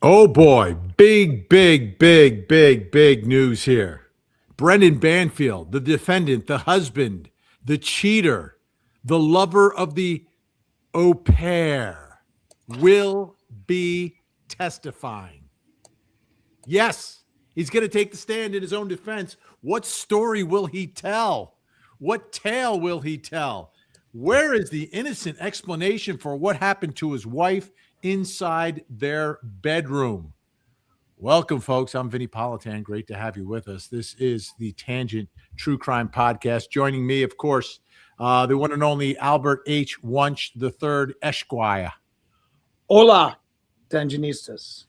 Oh boy, big news here. Brendan Banfield, the defendant, the husband, the cheater, the lover of the au pair, will be testifying. Yes, he's going to take the stand in his own defense. What story will he tell? What tale will he tell? Where is the innocent explanation for what happened to his wife inside their bedroom? Welcome, folks. I'm Vinnie Politan. Great to have you with us. This is the Tangent True Crime Podcast. Joining me, of course, the one and only Albert H. Wunsch III Esquire. Hola, Tangenistas.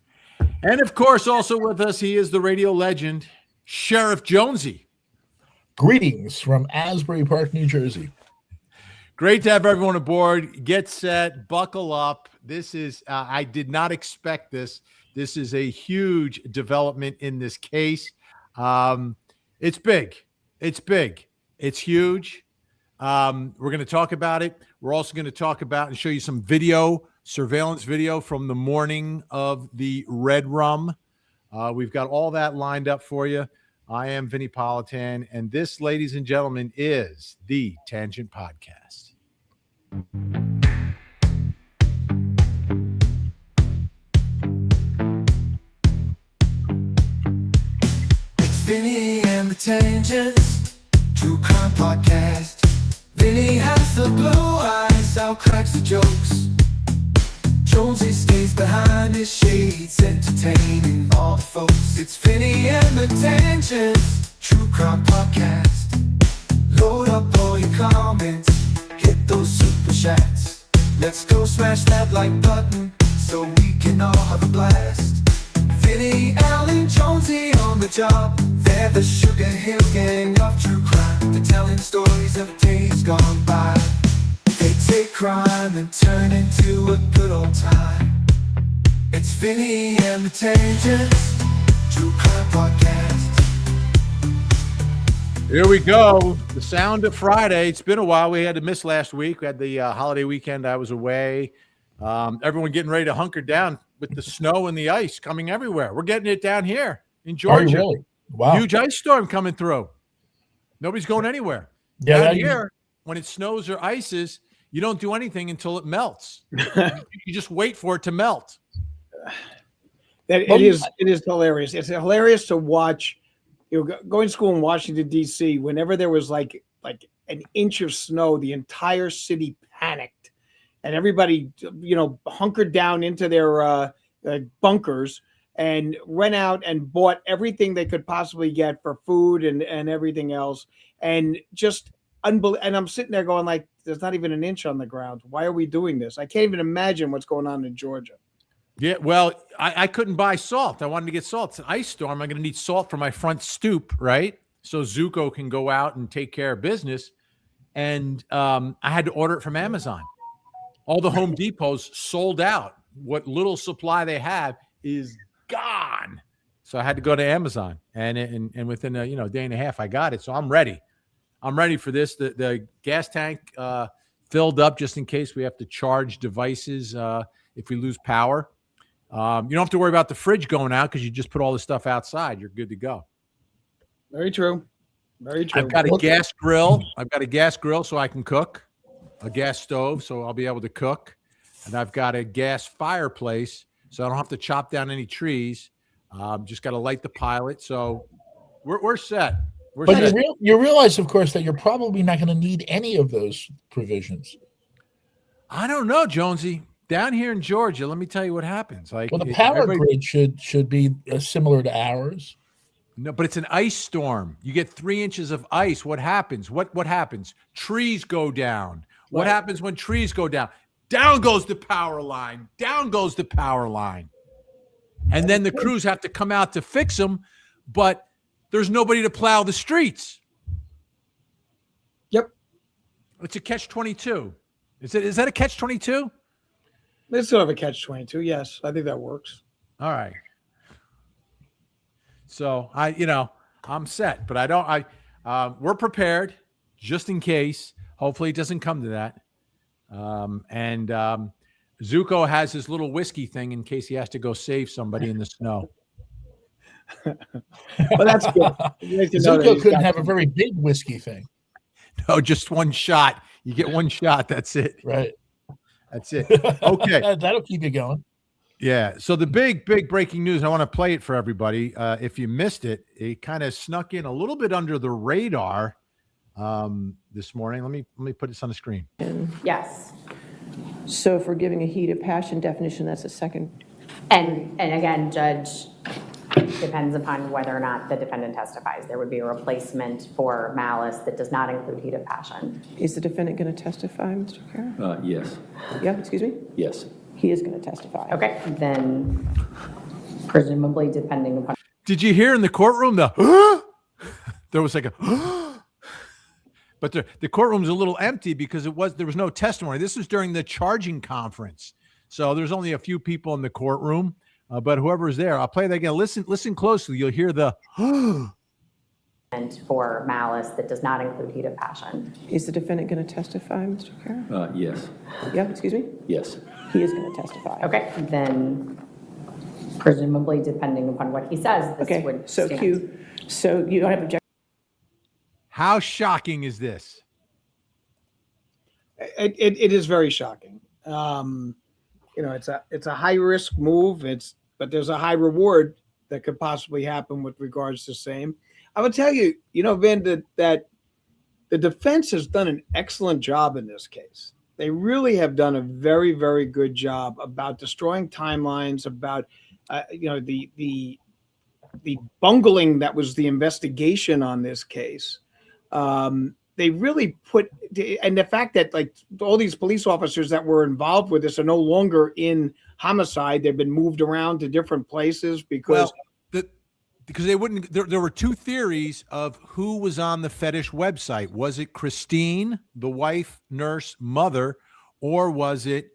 And, of course, also with us, he is the radio legend, Sheriff Jonesy. Greetings from Asbury Park, New Jersey. Great to have everyone aboard. Get set, buckle up. This is, I did not expect this. This is a huge development in this case. It's big. It's big. It's huge. We're going to talk about it. We're also going to talk about and show you some video, surveillance video from the morning of the Red Rum. We've got all that lined up for you. I am Vinnie Politan, and this, ladies and gentlemen, is the Tangent Podcast. Vinnie and the Tangents, True Crime Podcast. Vinnie has the blue eyes, out cracks the jokes. Jonesy stays behind his shades, entertaining all the folks. It's Vinnie and the Tangents, True Crime Podcast. Load up all your comments, hit those super chats. Let's go smash that like button, so we can all have a blast. Vinnie, Alan, Jonesy on the job. They're the Sugar Hill gang of true crime. They're telling stories of days gone by. They take crime and turn into a good old time. It's Vinnie and the Tangents, True Crime Podcast. Here we go. The sound of Friday. It's been a while. We had to miss last week. We had the holiday weekend. I was away. Everyone getting ready to hunker down with the snow and the ice coming everywhere. We're getting it down here in Georgia. Really? Wow. Huge ice storm coming through. Nobody's going anywhere. Yeah, down here, when it snows or ices, you don't do anything until it melts. You just wait for it to melt. It is hilarious. It's hilarious to watch. Going to school in Washington, D.C., whenever there was like an inch of snow, the entire city panicked. And everybody, hunkered down into their bunkers and went out and bought everything they could possibly get for food and everything else. And just unbelievable. And I'm sitting there going like, there's not even an inch on the ground. Why are we doing this? I can't even imagine what's going on in Georgia. Yeah, well, I couldn't buy salt. I wanted to get salt. It's an ice storm. I'm going to need salt for my front stoop, right? So Zuko can go out and take care of business. And I had to order it from Amazon. All the Home Depots sold out. What little supply they have is gone. So I had to go to Amazon, and within a day and a half, I got it. So I'm ready. I'm ready for this. The gas tank filled up just in case we have to charge devices if we lose power. You don't have to worry about the fridge going out because you just put all the stuff outside. You're good to go. Very true. Very true. I've got a gas grill. So I can cook. A gas stove, so I'll be able to cook. And I've got a gas fireplace, so I don't have to chop down any trees. Just got to light the pilot. So we're set. But you realize, of course, that you're probably not going to need any of those provisions. I don't know, Jonesy. Down here in Georgia, let me tell you what happens. Like, well, the power grid should be similar to ours. No, but it's an ice storm. You get 3 inches of ice. What happens? What happens? Trees go down. What happens when trees go down? Down goes the power line. Down goes the power line. And then the crews have to come out to fix them, but there's nobody to plow the streets. Yep. It's a catch-22. Is that a catch-22? It's sort of a catch-22. Yes, I think that works. All right. So I'm set, but we're prepared just in case. Hopefully it doesn't come to that. Zuko has his little whiskey thing in case he has to go save somebody in the snow. Well, that's good. Nice to know that Zuko he's couldn't got have a some- very big whiskey thing, No, just one shot. You get one shot. That's it. right? That's it. Okay. That'll keep you going. Yeah. So the big breaking news, I want to play it for everybody. If you missed it, it kind of snuck in a little bit under the radar this morning. Let me put this on the screen. Yes. So if we're giving a heat of passion definition, that's a second. And again, Judge, depends upon whether or not the defendant testifies. There would be a replacement for malice that does not include heat of passion. Is the defendant going to testify, Mr. Kara? Yes. Yeah, excuse me? Yes. He is going to testify. Okay, then presumably depending upon. Did you hear in the courtroom the there was like a but the courtroom's a little empty because there was no testimony. This was during the charging conference. So there's only a few people in the courtroom, but whoever's there, I'll play that again. Listen closely. You'll hear the For malice that does not include heat of passion. Is the defendant going to testify, Mr. Kara? Yes. Yeah, excuse me? Yes. He is going to testify. Okay, then presumably depending upon what he says, this Okay, would so stand. so you don't have objection. How shocking is this? It is very shocking. It's a high risk move. But there's a high reward that could possibly happen with regards to same. I would tell you, Vin, that the defense has done an excellent job in this case. They really have done a very, very good job about destroying timelines, about the bungling that was the investigation on this case. They really and the fact that like all these police officers that were involved with this are no longer in homicide. They've been moved around to different places because they wouldn't. There were two theories of who was on the fetish website. Was it Christine, the wife, nurse, mother, or was it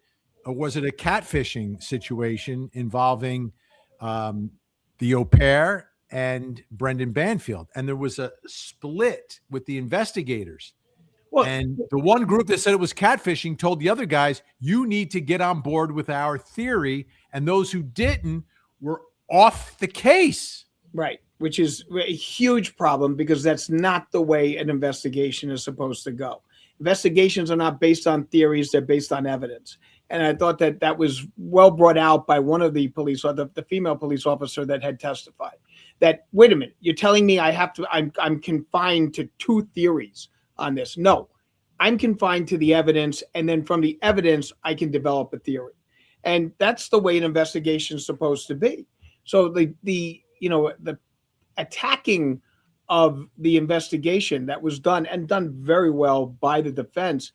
a catfishing situation involving the au pair and Brendan Banfield? And there was a split with the investigators. And the one group that said it was catfishing told the other guys, you need to get on board with our theory. And those who didn't were off the case. Right, which is a huge problem because that's not the way an investigation is supposed to go. Investigations are not based on theories, they're based on evidence. And I thought that was well brought out by one of the police, or the female police officer that had testified. That, wait a minute, you're telling me I'm confined to two theories on this. No, I'm confined to the evidence, and then from the evidence, I can develop a theory. And that's the way an investigation is supposed to be. So the attacking of the investigation that was done and done very well by the defense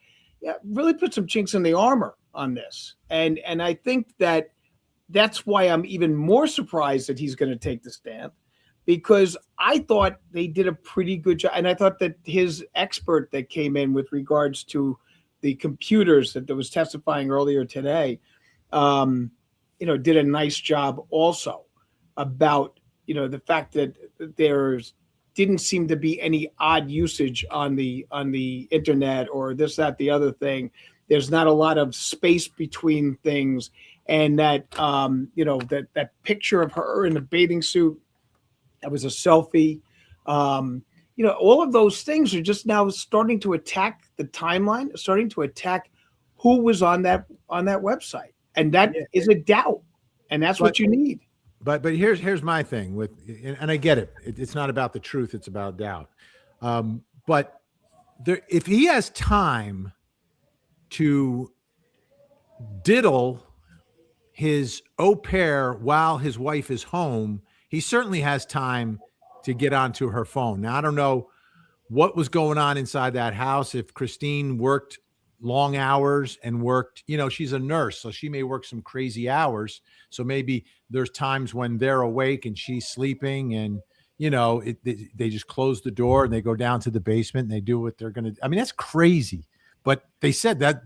really put some chinks in the armor on this. And I think that's why I'm even more surprised that he's going to take the stand, because I thought they did a pretty good job. And I thought that his expert that came in with regards to the computers that was testifying earlier today, did a nice job also about, the fact that there didn't seem to be any odd usage on the internet or this, that, the other thing. There's not a lot of space between things. And that, that picture of her in the bathing suit, that was a selfie. All of those things are just now starting to attack the timeline, starting to attack who was on that website. And that is a doubt. And that's what you need. But here's my thing with, and I get it. It's not about the truth. It's about doubt. But if he has time to diddle his au pair while his wife is home, he certainly has time to get onto her phone. Now, I don't know what was going on inside that house. If Christine worked long hours and worked, she's a nurse, so she may work some crazy hours. So maybe there's times when they're awake and she's sleeping, and they just close the door and they go down to the basement and they do what they're going to. I mean, that's crazy. But they said that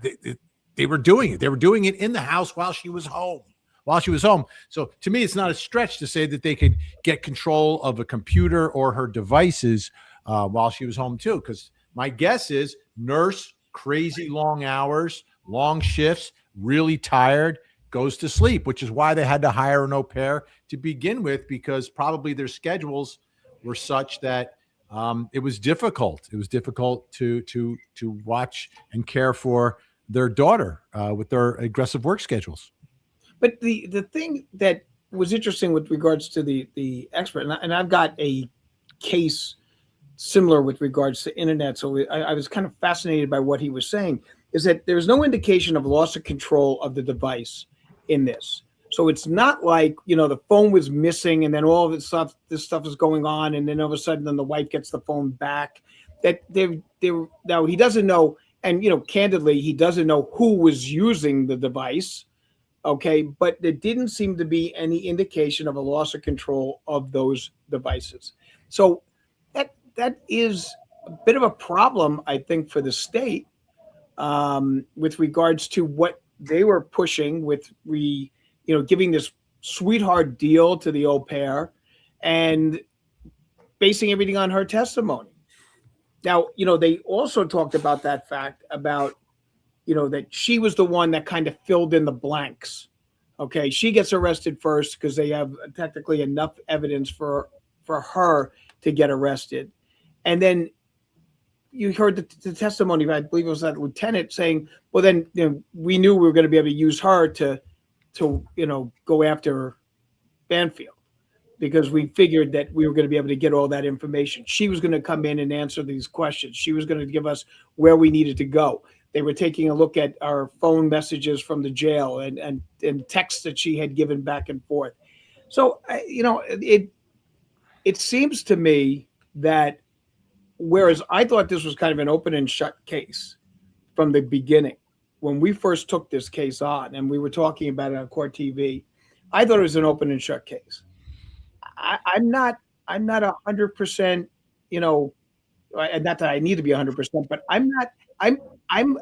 they were doing it. They were doing it in the house while she was home. So to me, it's not a stretch to say that they could get control of a computer or her devices while she was home too. Because my guess is nurse, crazy long hours, long shifts, really tired. goes to sleep, which is why they had to hire an au pair to begin with, because probably their schedules were such that it was difficult. It was difficult to watch and care for their daughter with their aggressive work schedules. But the thing that was interesting with regards to the expert, and I've got a case similar with regards to internet, so I was kind of fascinated by what he was saying, is that there's no indication of loss of control of the device in this. So it's not like, the phone was missing and then all of this stuff is going on, and then all of a sudden then the wife gets the phone back. That now he doesn't know, and candidly, he doesn't know who was using the device. Okay, but there didn't seem to be any indication of a loss of control of those devices. So that is a bit of a problem, I think, for the state with regards to what they were pushing with giving this sweetheart deal to the au pair and basing everything on her testimony. Now, they also talked about that fact about, that she was the one that kind of filled in the blanks. Okay, she gets arrested first because they have technically enough evidence for her to get arrested. And then you heard the testimony, I believe it was that lieutenant saying, well, then we knew we were going to be able to use her to go after Banfield, because we figured that we were going to be able to get all that information. She was going to come in and answer these questions. She was going to give us where we needed to go. They were taking a look at our phone messages from the jail and texts that she had given back and forth. So, it seems to me that whereas I thought this was kind of an open and shut case from the beginning, when we first took this case on and we were talking about it on Court TV, I thought it was an open and shut case. I'm not 100%, and not that I need to be 100%, but I'm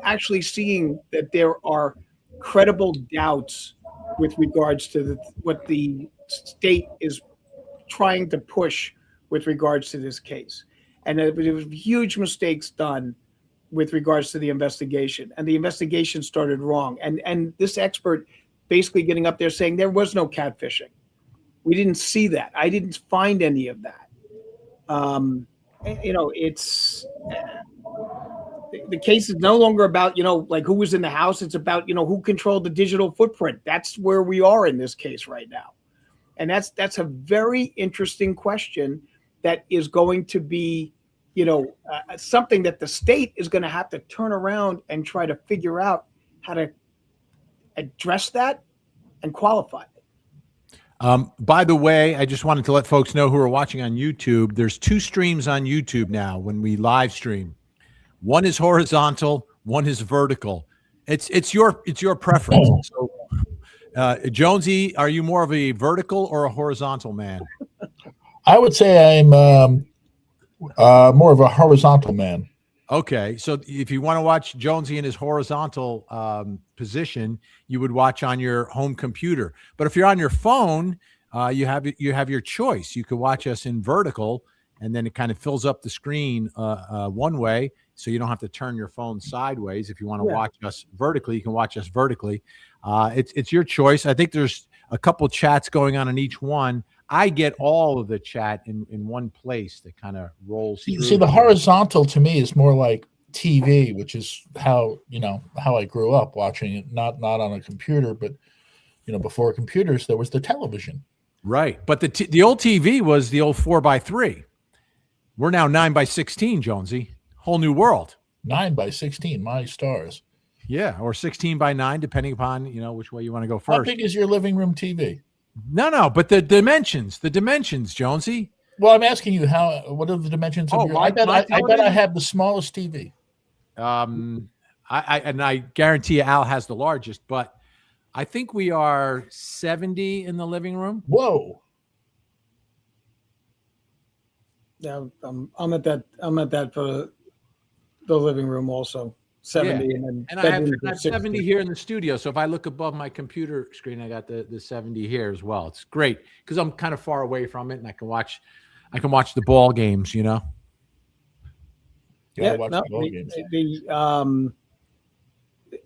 actually seeing that there are credible doubts with regards to what the state is trying to push with regards to this case. And there was huge mistakes done with regards to the investigation, and the investigation started wrong. And this expert basically getting up there saying there was no catfishing. We didn't see that. I didn't find any of that. It's the case is no longer about, like who was in the house. It's about, who controlled the digital footprint. That's where we are in this case right now. And that's a very interesting question that is going to be, something that the state is going to have to turn around and try to figure out how to address that and qualify it. By the way, I just wanted to let folks know who are watching on YouTube, there's 2 streams on YouTube now when we live stream. One is horizontal, one is vertical. It's your preference. So, Jonesy, are you more of a vertical or a horizontal man? I would say I'm more of a horizontal man. Okay, so if you want to watch Jonesy in his horizontal position, you would watch on your home computer. But if you're on your phone, you have your choice. You could watch us in vertical, and then it kind of fills up the screen one way, so you don't have to turn your phone sideways. If you want to watch us vertically, you can watch us vertically. It's your choice. I think there's a couple chats going on in each one. I get all of the chat in one place that kind of rolls through. See, the horizontal to me is more like TV, which is how I grew up watching it, not on a computer, but before computers there was the television. Right, but the old TV was the old 4x3. We're now 9x16, Jonesy. Whole new world. 9x16, my stars. Yeah, or 16x9, depending upon which way you want to go first. How big is your living room TV? No, but the dimensions, Jonesy. Well, I'm asking you what are the dimensions of your? I bet I have the smallest TV. I guarantee you Al has the largest, but I think we are 70 in the living room. Whoa. Yeah, I'm at that for the living room also. 70 and I have 70 here in the studio. So if I look above my computer screen, I got the 70 here as well. It's great because I'm kind of far away from it, and I can watch the ball games. Watch the ball games.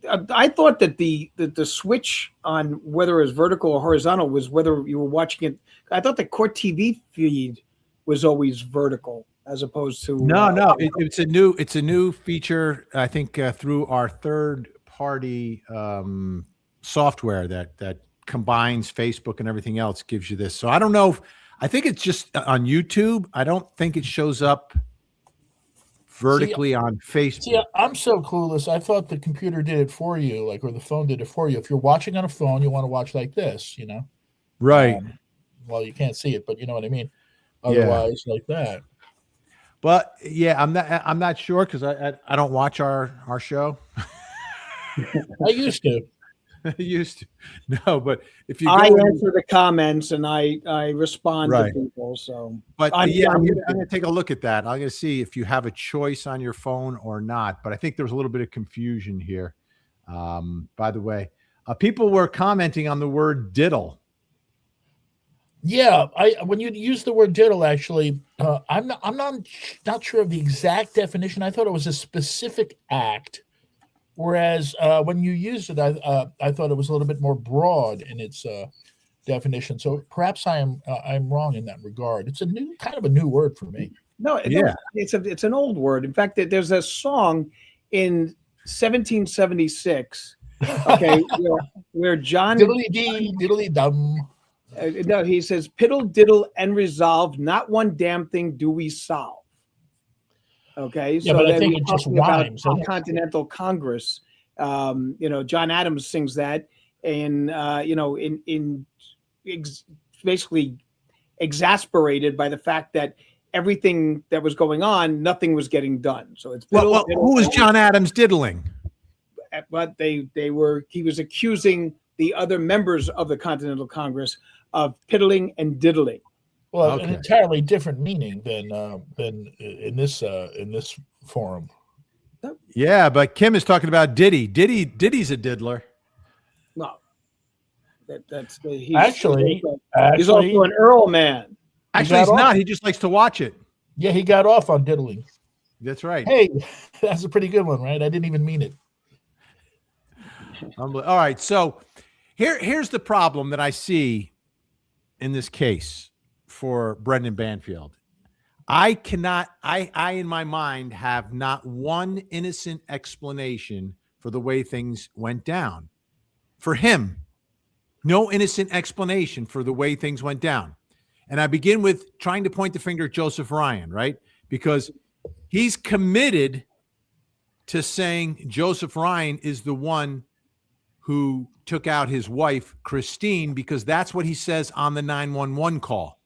I thought that the switch on whether it was vertical or horizontal was whether you were watching it. I thought the court TV feed was always vertical as opposed to No, it's a new feature. I think through our third party software that combines Facebook and everything else gives you this. So I don't know. I think it's just on YouTube. I don't think it shows up vertically on Facebook. See, I'm so clueless. I thought the computer did it for you, like, or the phone did it for you. If you're watching on a phone, you want to watch like this, Right. Well, you can't see it, but you know what I mean. Otherwise, like that. But yeah, I'm not sure because I don't watch our show. I used to. No, but if you I answer the comments and I respond Right. to people. So, but I'm gonna take a look at that. I'm gonna see if you have a choice on your phone or not. But I think there's a little bit of confusion here. By the way, people were commenting on the word diddle. Yeah, when you use the word diddle, actually, I'm not sure of the exact definition. I thought it was a specific act, whereas when you used it, I thought it was a little bit more broad in its definition. So perhaps I'm wrong in that regard. It's a new word for me. no, it's an old word. In fact, there's a song in 1776. Okay, where John Diddly dee, diddly dum. no, he says, "Piddle, diddle, and resolve. Not one damn thing do we solve." Okay, Yeah, but I then think we're it just talking about rhymes, doesn't it? Continental Congress. John Adams sings that, and basically exasperated by the fact that everything that was going on, nothing was getting done. So it's Well, who was John Adams diddling? But he was accusing the other members of the Continental Congress of piddling and diddling. Well, Okay. an entirely different meaning than in this forum. Yeah, but Kim is talking about Diddy. Diddy's a diddler. No, he's Actually, also an Earl man. Actually, he's got not. off. He just likes to watch it. Yeah, he got off on diddling. That's right. Hey, that's a pretty good one, right? I didn't even mean it. All right. So here's the problem that I see in this case for Brendan Banfield. I in my mind have not one innocent explanation for the way things went down. For him, no innocent explanation for the way things went down. And I begin with trying to point the finger at Joseph Ryan, right? Because he's committed to saying Joseph Ryan is the one who took out his wife, Christine, because that's what he says on the 911 call.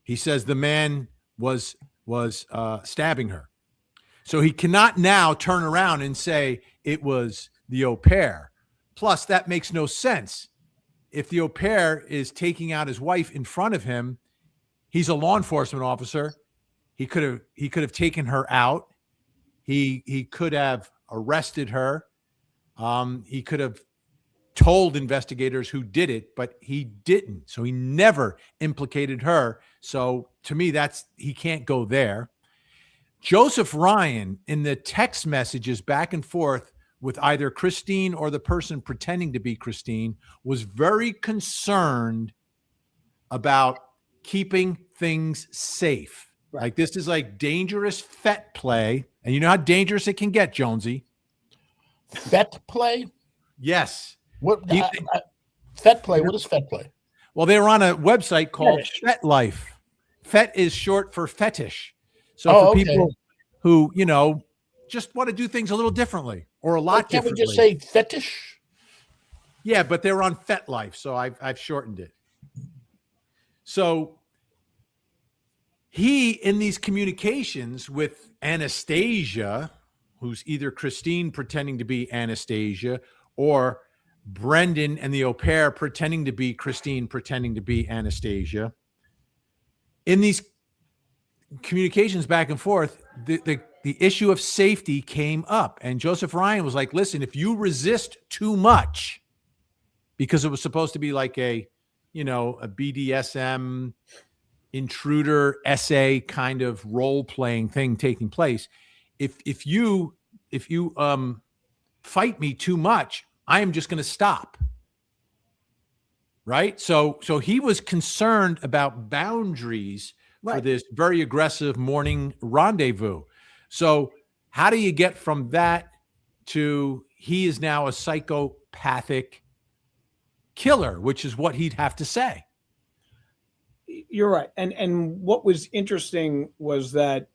He says the man was stabbing her. So he cannot now turn around and say it was the au pair. Plus, that makes no sense. If the au pair is taking out his wife in front of him, he's a law enforcement officer. He could have taken her out. He could have arrested her. He could have told investigators who did it, but he didn't. So he never implicated her. So to me, he can't go there. Joseph Ryan, in the text messages back and forth with either Christine or the person pretending to be Christine, was very concerned about keeping things safe. Right. Like, this is like dangerous fet play. And you know how dangerous it can get, Jonesy. Fet play? Yes. What fet play? What is fet play? Well, they were on a website called Fetish. Fet Life. Fet is short for fetish. So Oh, for okay. people who, just want to do things a little differently or a lot Can't we differently. just say fetish? Yeah, but they were on Fet Life, so I've shortened it. So he, in these communications with Anastasia, who's either Christine pretending to be Anastasia or Brendan and the au pair pretending to be Christine, pretending to be Anastasia. In these communications back and forth, the issue of safety came up. And Joseph Ryan was like, listen, if you resist too much, because it was supposed to be like a BDSM intruder essay kind of role-playing thing taking place. If you fight me too much, I am just going to stop. Right? So he was concerned about boundaries for this very aggressive morning rendezvous. So how do you get from that to he is now a psychopathic killer, which is what he'd have to say? You're right. And what was interesting was that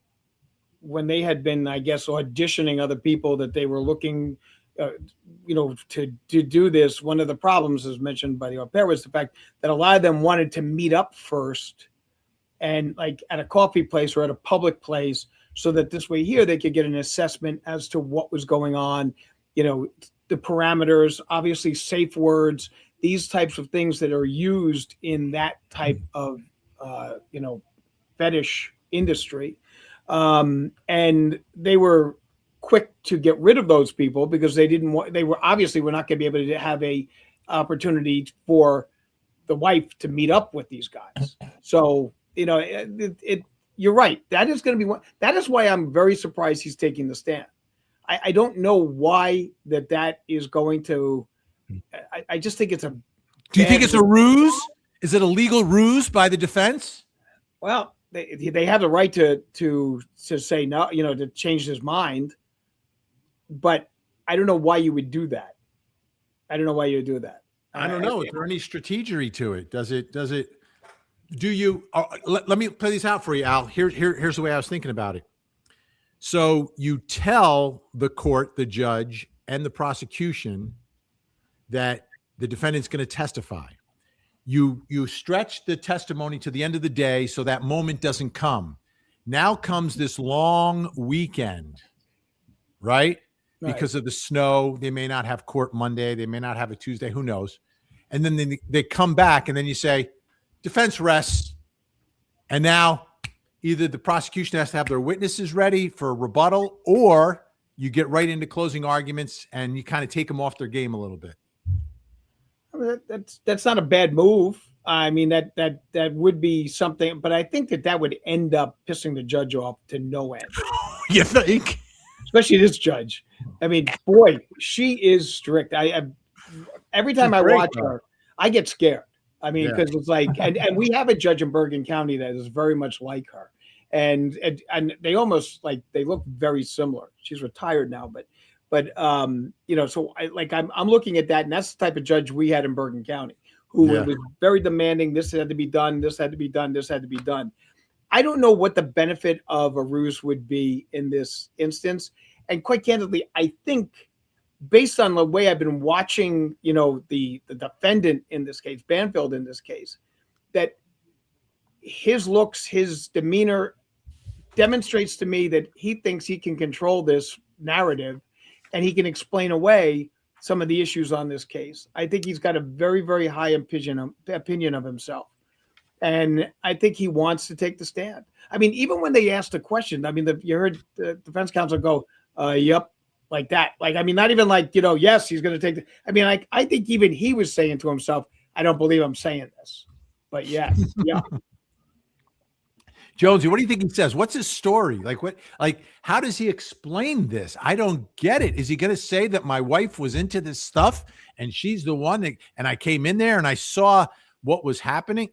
when they had been, I guess, auditioning other people that they were looking, to do this, one of the problems, as mentioned by the au pair, was the fact that a lot of them wanted to meet up first and like at a coffee place or at a public place, so that this way here they could get an assessment as to what was going on, the parameters, obviously safe words, these types of things that are used in that type of, fetish industry. And they were quick to get rid of those people because they were obviously not going to be able to have a opportunity for the wife to meet up with these guys. So, you're right. That is going to be one. That is why I'm very surprised he's taking the stand. I don't know why that is going to, I just think it's a. Do you think it's a ruse? Is it a legal ruse by the defense? Well, they have the right to say no, to change his mind. But I don't know why you would do that. I don't know why you would do that. I don't know. Is there any strategery to it? Do you, let me play this out for you, Al. Here's the way I was thinking about it. So you tell the court, the judge, and the prosecution that the defendant's going to testify. You stretch the testimony to the end of the day so that moment doesn't come. Now comes this long weekend, right? Because of the snow. They may not have court Monday. They may not have it Tuesday. Who knows? And then they come back, and then you say, defense rests. And now either the prosecution has to have their witnesses ready for a rebuttal, or you get right into closing arguments and you kind of take them off their game a little bit. That's not a bad move. I mean, that would be something, but I think that would end up pissing the judge off to no end. You think? Especially this judge. I mean, boy, she is strict. Every time I watch her, I get scared. I mean, because it's like, and we have a judge in Bergen County that is very much like her, and they almost they look very similar. She's retired now, but so I'm looking at that, and that's the type of judge we had in Bergen County, who was very demanding. This had to be done. This had to be done. This had to be done. I don't know what the benefit of a ruse would be in this instance, and quite candidly, I think, based on the way I've been watching, the defendant in this case, Banfield in this case, that his looks, his demeanor demonstrates to me that he thinks he can control this narrative and he can explain away some of the issues on this case. I think he's got a very, very high opinion of himself. And I think he wants to take the stand. I mean, even when they asked a question, I mean, you heard the defense counsel go, yep, like that. Not even yes, he's going to take I think even he was saying to himself, I don't believe I'm saying this. But yeah. Jonesy, what do you think he says? What's his story? How does he explain this? I don't get it. Is he going to say that my wife was into this stuff and she's the one that, and I came in there and I saw what was happening?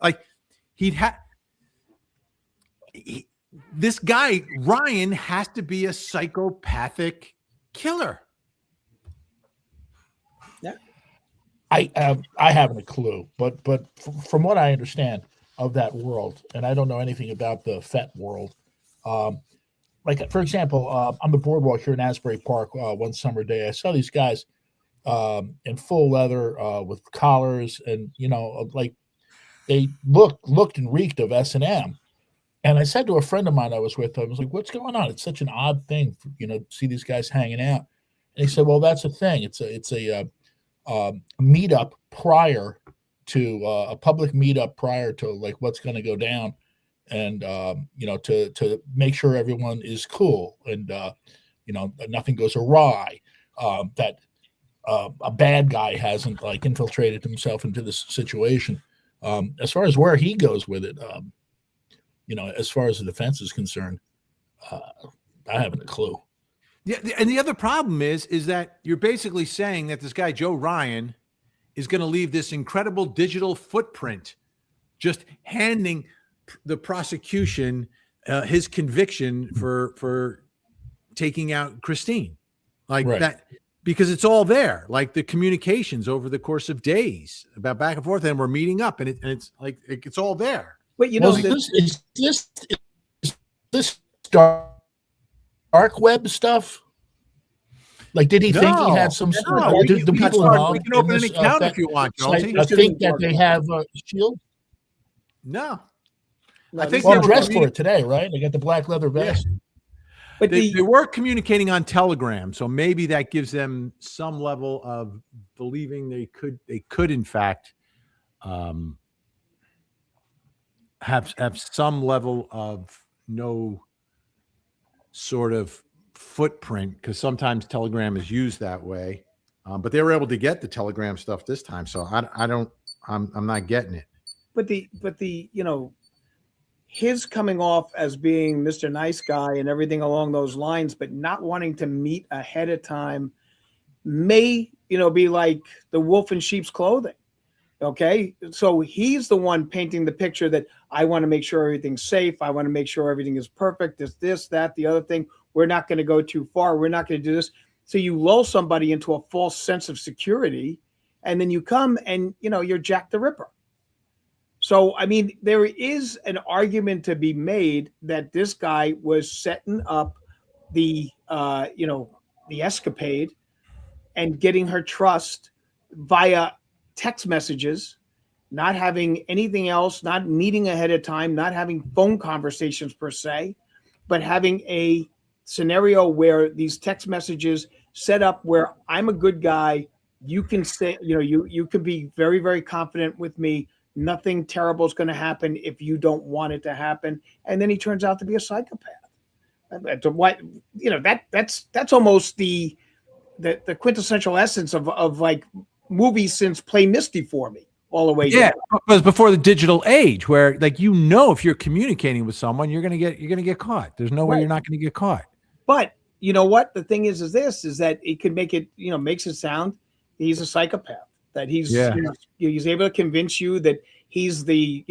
This guy, Ryan, has to be a psychopathic killer. Yeah. I haven't a clue, but from what I understand of that world, and I don't know anything about the FET world. For example, on the boardwalk here in Asbury Park one summer day, I saw these guys in full leather with collars, and they looked and reeked of S&M. And I said to a friend of mine I was with, I was like, "What's going on? It's such an odd thing, to see these guys hanging out." And he said, "Well, that's the thing. It's a meetup prior to a public meetup prior to what's going to go down, and to make sure everyone is cool and nothing goes awry, that a bad guy hasn't infiltrated himself into this situation." As far as where he goes with it, as far as the defense is concerned, I haven't a clue. Yeah, and the other problem is that you're basically saying that this guy Joe Ryan is going to leave this incredible digital footprint, just handing the prosecution his conviction for taking out Christine, like that, because it's all there, like the communications over the course of days about back and forth, and we're meeting up, and it's like it's all there. But you know, is this dark web stuff? Like, did he think he had some sort of? Do people involved? We can open in an this, account if you want, Jonesy. I think that they have a shield. No, no, I think Well, they I'm were dressed for it today, right? They got the black leather vest. but they were communicating on Telegram, so maybe that gives them some level of believing they could in fact have some level of no sort of footprint, because sometimes Telegram is used that way, but they were able to get the Telegram stuff this time, so I'm not getting it. But the you know, his coming off as being Mr. Nice Guy and everything along those lines, but not wanting to meet ahead of time may, be like the wolf in sheep's clothing. Okay. So he's the one painting the picture that I want to make sure everything's safe. I want to make sure everything is perfect. This, that, the other thing. We're not going to go too far. We're not going to do this. So you lull somebody into a false sense of security, and then you come and, you're Jack the Ripper. So, I mean, there is an argument to be made that this guy was setting up the escapade and getting her trust via text messages, not having anything else, not meeting ahead of time, not having phone conversations per se, but having a scenario where these text messages set up where I'm a good guy. You can say, you can be very, very confident with me. Nothing terrible is going to happen if you don't want it to happen. And then he turns out to be a psychopath. That's almost the quintessential essence of like movies since Play Misty for me all the way. Yeah, because before the digital age, where like if you're communicating with someone, you're gonna get caught. There's no way you're not gonna get caught. But you know what? The thing is that it can make it, makes it sound he's a psychopath. That he's able to convince you that he's the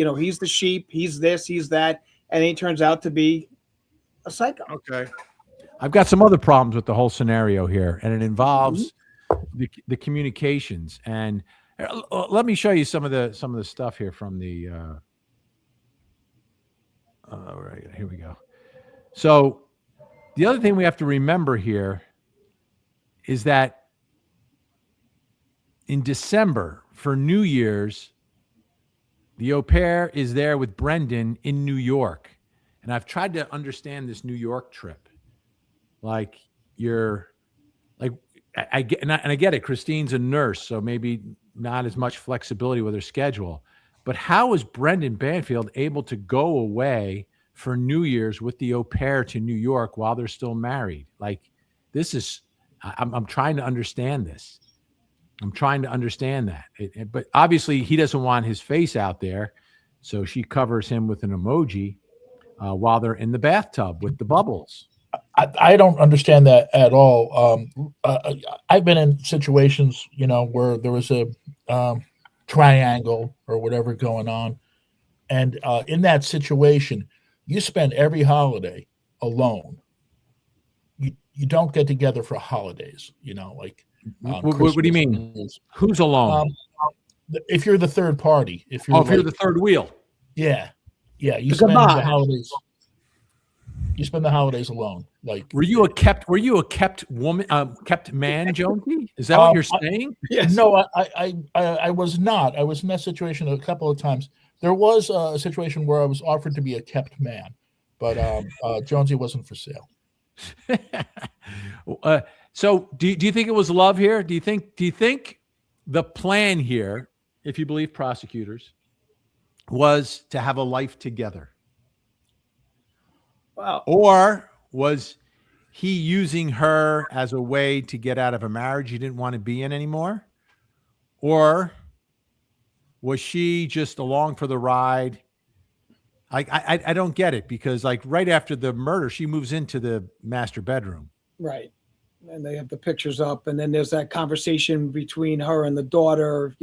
sheep, he's this, he's that, and he turns out to be a psycho. Okay. I've got some other problems with the whole scenario here, and it involves the communications. And let me show you some of the stuff here from the. Right, here we go. So the other thing we have to remember here is that in December for New Year's, the au pair is there with Brendan in New York. And I've tried to understand this New York trip. Like I get it. Christine's a nurse, so maybe not as much flexibility with her schedule. But how is Brendan Banfield able to go away for New Year's with the au pair to New York while they're still married? Like, this is, I'm trying to understand this. I'm trying to understand that. But obviously he doesn't want his face out there. So she covers him with an emoji while they're in the bathtub with the bubbles. I don't understand that at all. I've been in situations, where there was a triangle or whatever going on. And in that situation, you spend every holiday alone. You don't get together for holidays, like. What do you mean? Who's alone? If you're the third party, if you're the third wheel. Yeah. You spend the holidays. You spend the holidays alone. Like, were you a kept woman, kept man, Jonesy? Is that what you're saying? Yes. No, I was not. I was in that situation a couple of times. There was a situation where I was offered to be a kept man, but Jonesy wasn't for sale. So do you think it was love here? Do you think the plan here, if you believe prosecutors, was to have a life together? Wow. Or was he using her as a way to get out of a marriage he didn't want to be in anymore? Or was she just along for the ride? I don't get it, because like right after the murder, she moves into the master bedroom. Right. and they have the pictures up, and then there's that conversation between her and the daughter,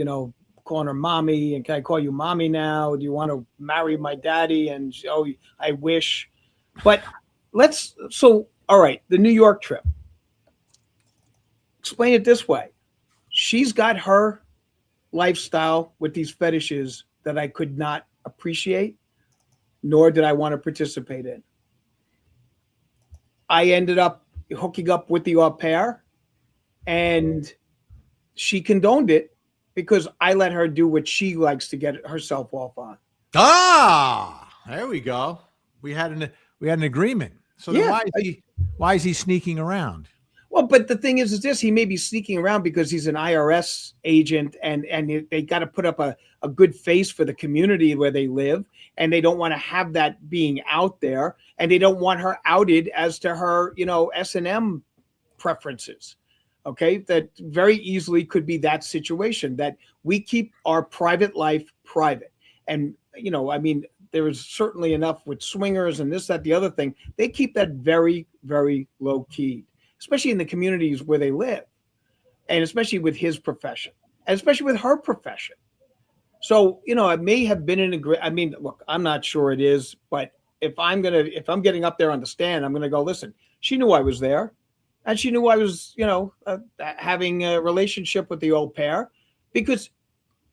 calling her mommy, and can I call you mommy now? Do you want to marry my daddy? And oh, I wish. But all right, the New York trip. Explain it this way. She's got her lifestyle with these fetishes that I could not appreciate, nor did I want to participate in. I ended up hooking up with the au pair, and she condoned it because I let her do what she likes to get herself off on. There we go. We had an agreement. So then why is he sneaking around? Well, but the thing is this: he may be sneaking around because he's an IRS agent, and they got to put up a good face for the community where they live, and they don't want to have that being out there, and they don't want her outed as to her, S&M preferences. Okay, that very easily could be that situation that we keep our private life private, and there is certainly enough with swingers and this, that, the other thing. They keep that very, very low key, especially in the communities where they live, and especially with his profession, and especially with her profession. So, it may have been look, I'm not sure it is, but if I'm getting up there on the stand, I'm going to go, listen, she knew I was there, and she knew I was, having a relationship with the au pair, because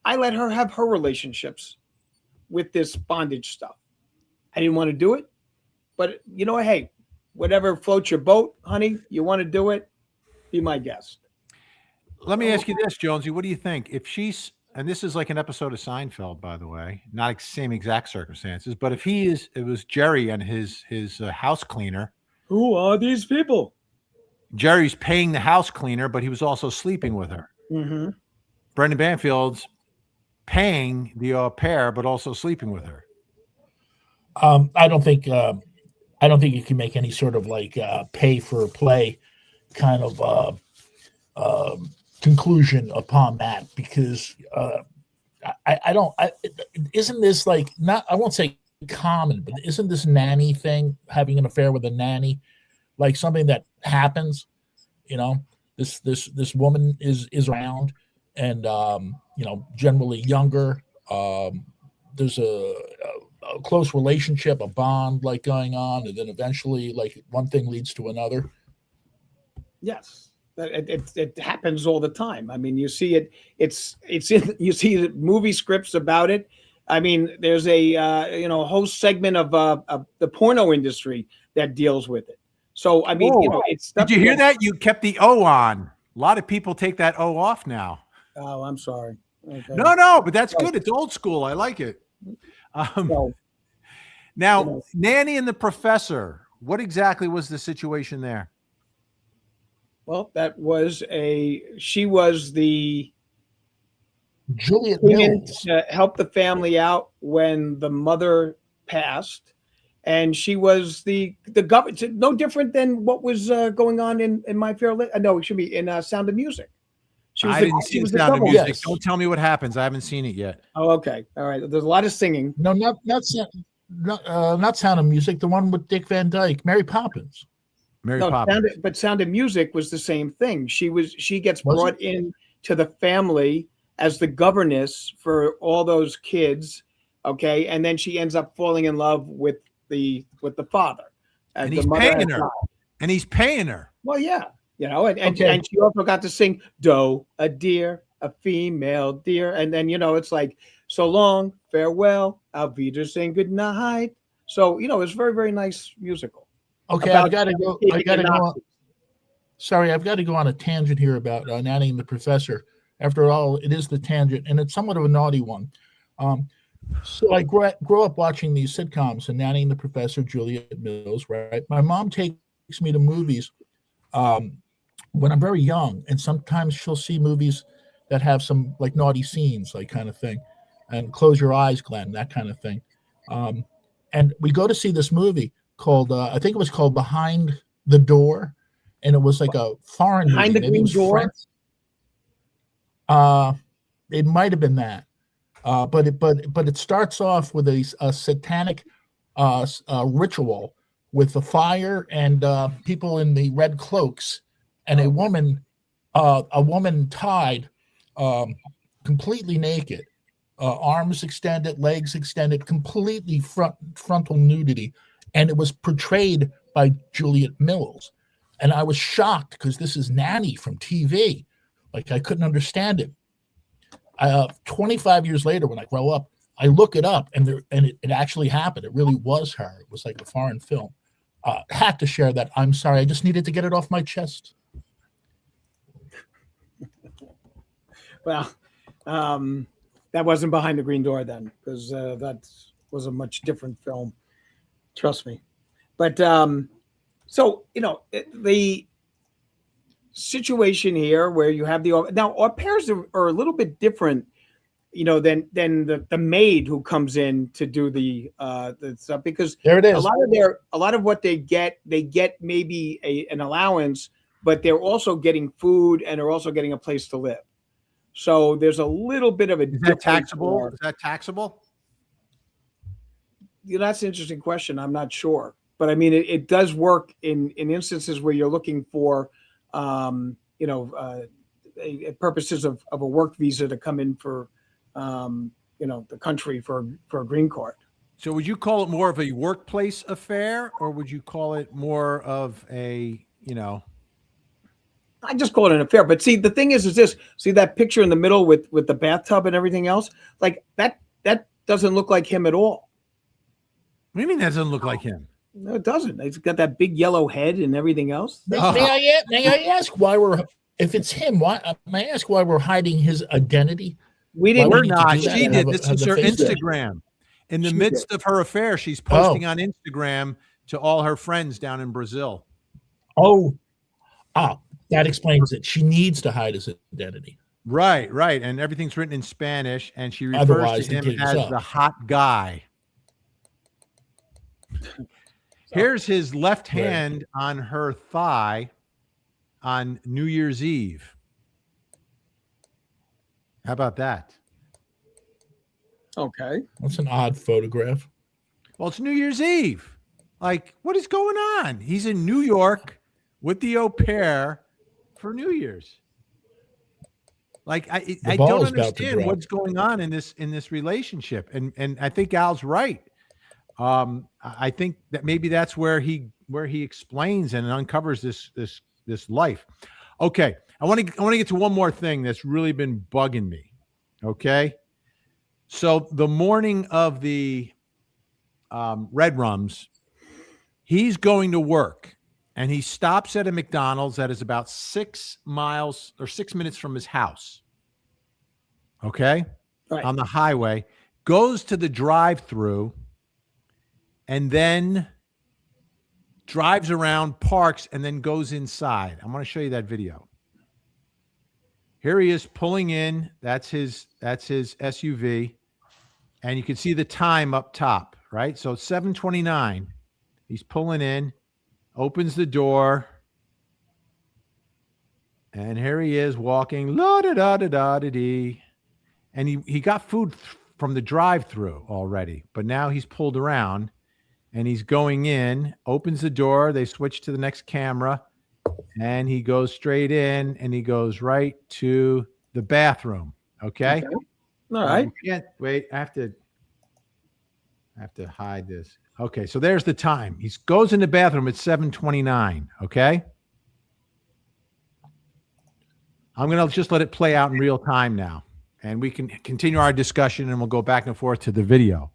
I let her have her relationships with this bondage stuff. I didn't want to do it, but hey, whatever floats your boat, honey, you want to do it, be my guest. Let me ask you this, Jonesy. What do you think? If she's, and this is like an episode of Seinfeld, by the way, not same exact circumstances, but if it was Jerry and his house cleaner. Who are these people? Jerry's paying the house cleaner, but he was also sleeping with her. Mm-hmm. Brendan Banfield's paying the au pair, but also sleeping with her. I don't think you can make any sort of like pay for play kind of conclusion upon that, because isn't this like, not, I won't say common, but isn't this nanny thing, having an affair with a nanny, like something that happens? This woman is around, and generally younger. There's a close relationship, a bond like going on, and then eventually like one thing leads to another. Yes, it happens all the time. I mean, you see it. You see the movie scripts about it. I mean, there's a whole segment of the porno industry that deals with it. So I mean, it's. Did you hear that? You kept the O on. A lot of people take that O off now. Oh, I'm sorry. Okay. No, but that's good. It's old school. I like it. Now, Nanny and the Professor, what exactly was the situation there? Well, she was the Juliet to help the family out when the mother passed, and she was the government. No different than what was going on in My Fair Lady. No, it should be in Sound of Music. I didn't see the Sound of Music. Yes. Don't tell me what happens. I haven't seen it yet. Oh, okay. All right. There's a lot of singing. No, not Sound of Music. The one with Dick Van Dyke, Mary Poppins. But Sound of Music was the same thing. She gets brought in to the family as the governess for all those kids. Okay, and then she ends up falling in love with the father. And he's paying her. And he's paying her. Well, yeah. And she also got to sing "Doe, a deer, a female deer," and then it's like "So long, farewell, auf Wiedersehen, good night." So it's very, very nice musical. Okay, I've got to go. Sorry, I've got to go on a tangent here about Nanny and the Professor. After all, it is the tangent, and it's somewhat of a naughty one. So I grew up watching these sitcoms, and Nanny and the Professor, Juliet Mills, right? My mom takes me to movies when I'm very young, and sometimes she'll see movies that have some like naughty scenes, like kind of thing, and Close Your Eyes, Glenn, that kind of thing. And we go to see this movie called, I think it was called Behind the Door, and it was like a foreign Behind movie. the Green Door? It might have been that. But it starts off with a satanic ritual with the fire and people in the red cloaks, and a woman tied, completely naked, arms extended, legs extended, completely frontal nudity, and it was portrayed by Juliet Mills. And I was shocked because this is Nanny from TV. Like, I couldn't understand it. 25 years later, when I grow up, I look it up, and it actually happened. It really was her. It was like a foreign film. Had to share that. I'm sorry. I just needed to get it off my chest. Well, that wasn't Behind the Green Door then, because that was a much different film. Trust me. But so, the situation here where you have now our pairs are a little bit different, than the maid who comes in to do the stuff, because There it is. a lot of what they get maybe an allowance, but they're also getting food and they're also getting a place to live. So there's a little bit of a Is that taxable? Is that taxable? That's an interesting question. I'm not sure, but I mean, it does work in instances where you're looking for, purposes of a work visa to come in for, the country for a green card. So would you call it more of a workplace affair, or would you call it more of a, I just call it an affair. But see, the thing is this, see that picture in the middle with the bathtub and everything else? Like that doesn't look like him at all. What do you mean that doesn't look like him? No, it doesn't. It's got that big yellow head and everything else. May I ask why if it's him, may I ask why we're hiding his identity? We're not. She did. This is her Instagram. In the midst of her affair, she's posting on Instagram to all her friends down in Brazil. That explains it. She needs to hide his identity. Right. And everything's written in Spanish, and she refers to him as the hot guy. Here's his left hand on her thigh on New Year's Eve. How about that? Okay. That's an odd photograph. Well, it's New Year's Eve. Like, what is going on? He's in New York with the au pair for New Year's. Like, I don't understand what's going on in this relationship. And I think Al's right. I think that maybe that's where he explains and uncovers this life. Okay, I want to get to one more thing that's really been bugging me. Okay, so the morning of the Red Rums, he's going to work, and he stops at a McDonald's that is about 6 miles or 6 minutes from his house. Okay, right. On the highway, goes to the drive-through, and then drives around, parks, and then goes inside. I'm going to show you that video. Here he is pulling in. That's his SUV. And you can see the time up top, right? So it's 7:29. He's pulling in, opens the door. And here he is walking. La-da-da-da-da-da-dee. And he got food from the drive-through already. But now he's pulled around. And he's going in, opens the door. They switch to the next camera, and he goes straight in, and he goes right to the bathroom. Okay. All right. Wait. I have to hide this. Okay. So there's the time. He goes in the bathroom at 7:29. Okay. I'm going to just let it play out in real time now, and we can continue our discussion, and we'll go back and forth to the video.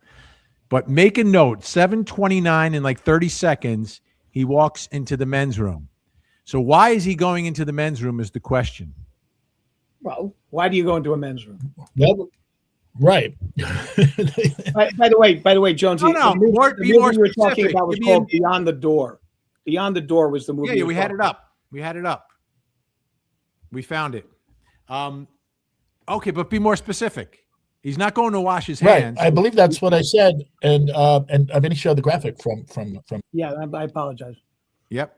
But make a note, 7:29 in like 30 seconds, he walks into the men's room. So why is he going into the men's room is the question. Well, why do you go into a men's room? Well, right. By the way, Jonesy, the movie you were talking about was called Beyond the Door. Beyond the Door was the movie. Yeah, we had it up. We found it. Okay, but be more specific. He's not going to wash his hands. Right. I believe that's what I said. And Vinnie showed the graphic from. Yeah, I apologize. Yep.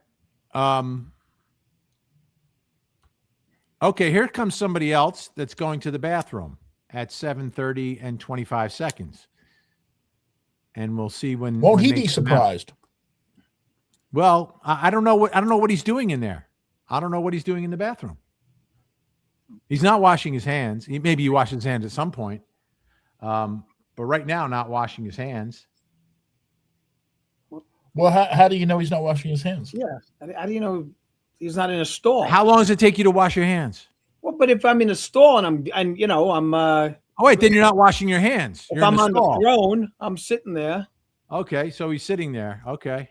Okay, here comes somebody else that's going to the bathroom at 7:30 and 25 seconds. And we'll see when. Won't he be surprised? Well, I don't know what he's doing in there. I don't know what he's doing in the bathroom. He's not washing his hands. Maybe he washes his hands at some point. But right now, not washing his hands. Well, how do you know he's not washing his hands? Yeah. How do you know he's not in a stall? How long does it take you to wash your hands? Well, but if I'm in a stall and I'm Oh, wait, then you're not washing your hands. if You're in I'm the on stall. the throne, I'm sitting there. Okay, so he's sitting there. Okay.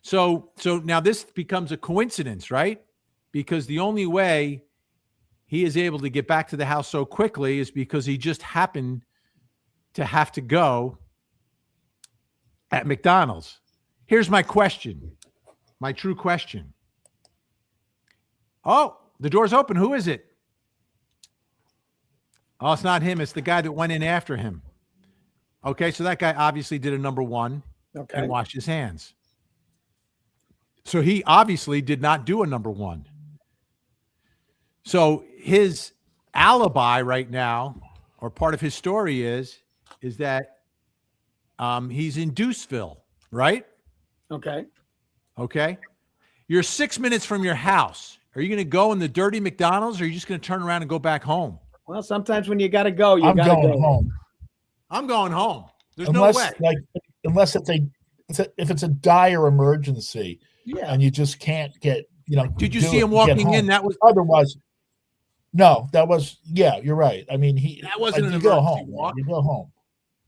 So now this becomes a coincidence, right? Because the only way he is able to get back to the house so quickly is because he just happened to have to go at McDonald's. Here's my question, my true question. Oh, the door's open. Who is it? Oh, it's not him. It's the guy that went in after him. Okay, so that guy obviously did a number one Okay. and washed his hands. So he obviously did not do a number one. So his alibi right now, or part of his story is that he's in Deuceville, right? Okay. Okay. You're 6 minutes from your house. Are you going to go in the dirty McDonald's, or are you just going to turn around and go back home? Well, sometimes when you got to go, you I'm got to going go. home. I'm going home. There's Unless, no way. unless if it's a dire emergency Yeah. and you just can't get, Did you do see it him to get walking in? home. That was Otherwise, no, that was, yeah, you're right. I mean, That wasn't an you go emergency home. walk. You go home.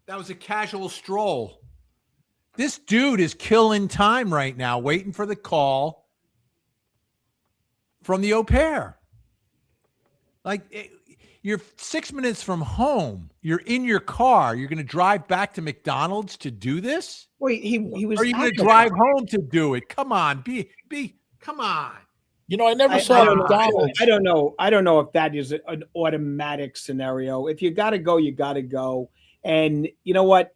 that was a casual stroll. This dude is killing time right now, waiting for the call from the au pair. Like, you're 6 minutes from home. You're in your car. You're going to drive back to McDonald's to do this? Well, he was. Or are you going at to the- drive home to do it? Come on, come on. I never I saw don't know. McDonald's. I don't know. I don't know if that is an automatic scenario. If you got to go, you got to go. And you know what?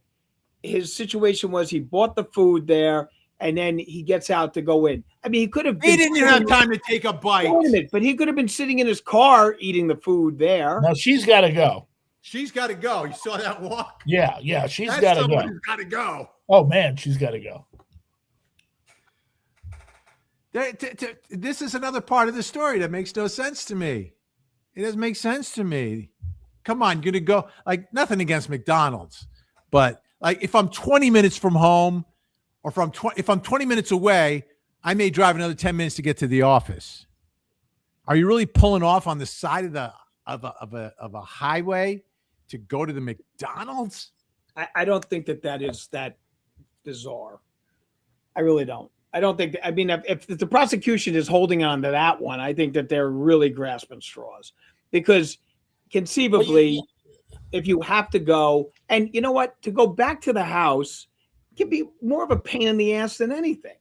His situation was he bought the food there, and then he gets out to go in. I mean, he could have. He didn't even have time to take a bite. Wait a minute, but he could have been sitting in his car eating the food there. No, she's got to go. She's got to go. You saw that walk? Yeah, she's That's got to someone go. who's got to go. Oh man, she's got to go. This is another part of the story that makes no sense to me. It doesn't make sense to me. Come on, you're going to go, like, nothing against McDonald's, but like if I'm 20 minutes from home, or if I'm 20 minutes away, I may drive another 10 minutes to get to the office. Are you really pulling off on the side of a highway to go to the McDonald's? I don't think that is that bizarre. I really don't. I don't think. I mean, if the prosecution is holding on to that one, I think that they're really grasping straws, because conceivably, if you have to go, and you know what, to go back to the house can be more of a pain in the ass than anything.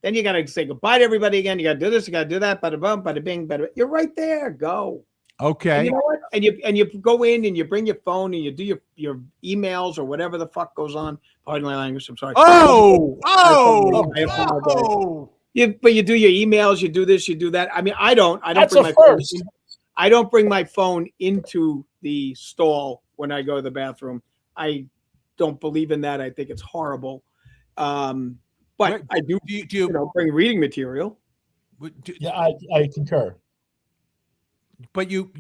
Then you got to say goodbye to everybody again. You got to do this. You got to do that. Bada bum, bada bing, bada. You're right there. Go. Okay. And you know what? And you go in and you bring your phone and you do your emails or whatever the fuck goes on. Pardon my language. I'm sorry. Oh. But you do your emails. You do this. You do that. I mean, I don't. That's bring a my phone. first. I don't bring my phone into the stall when I go to the bathroom. I don't believe in that. I think it's horrible. But I do bring reading material. Yeah, I concur. But you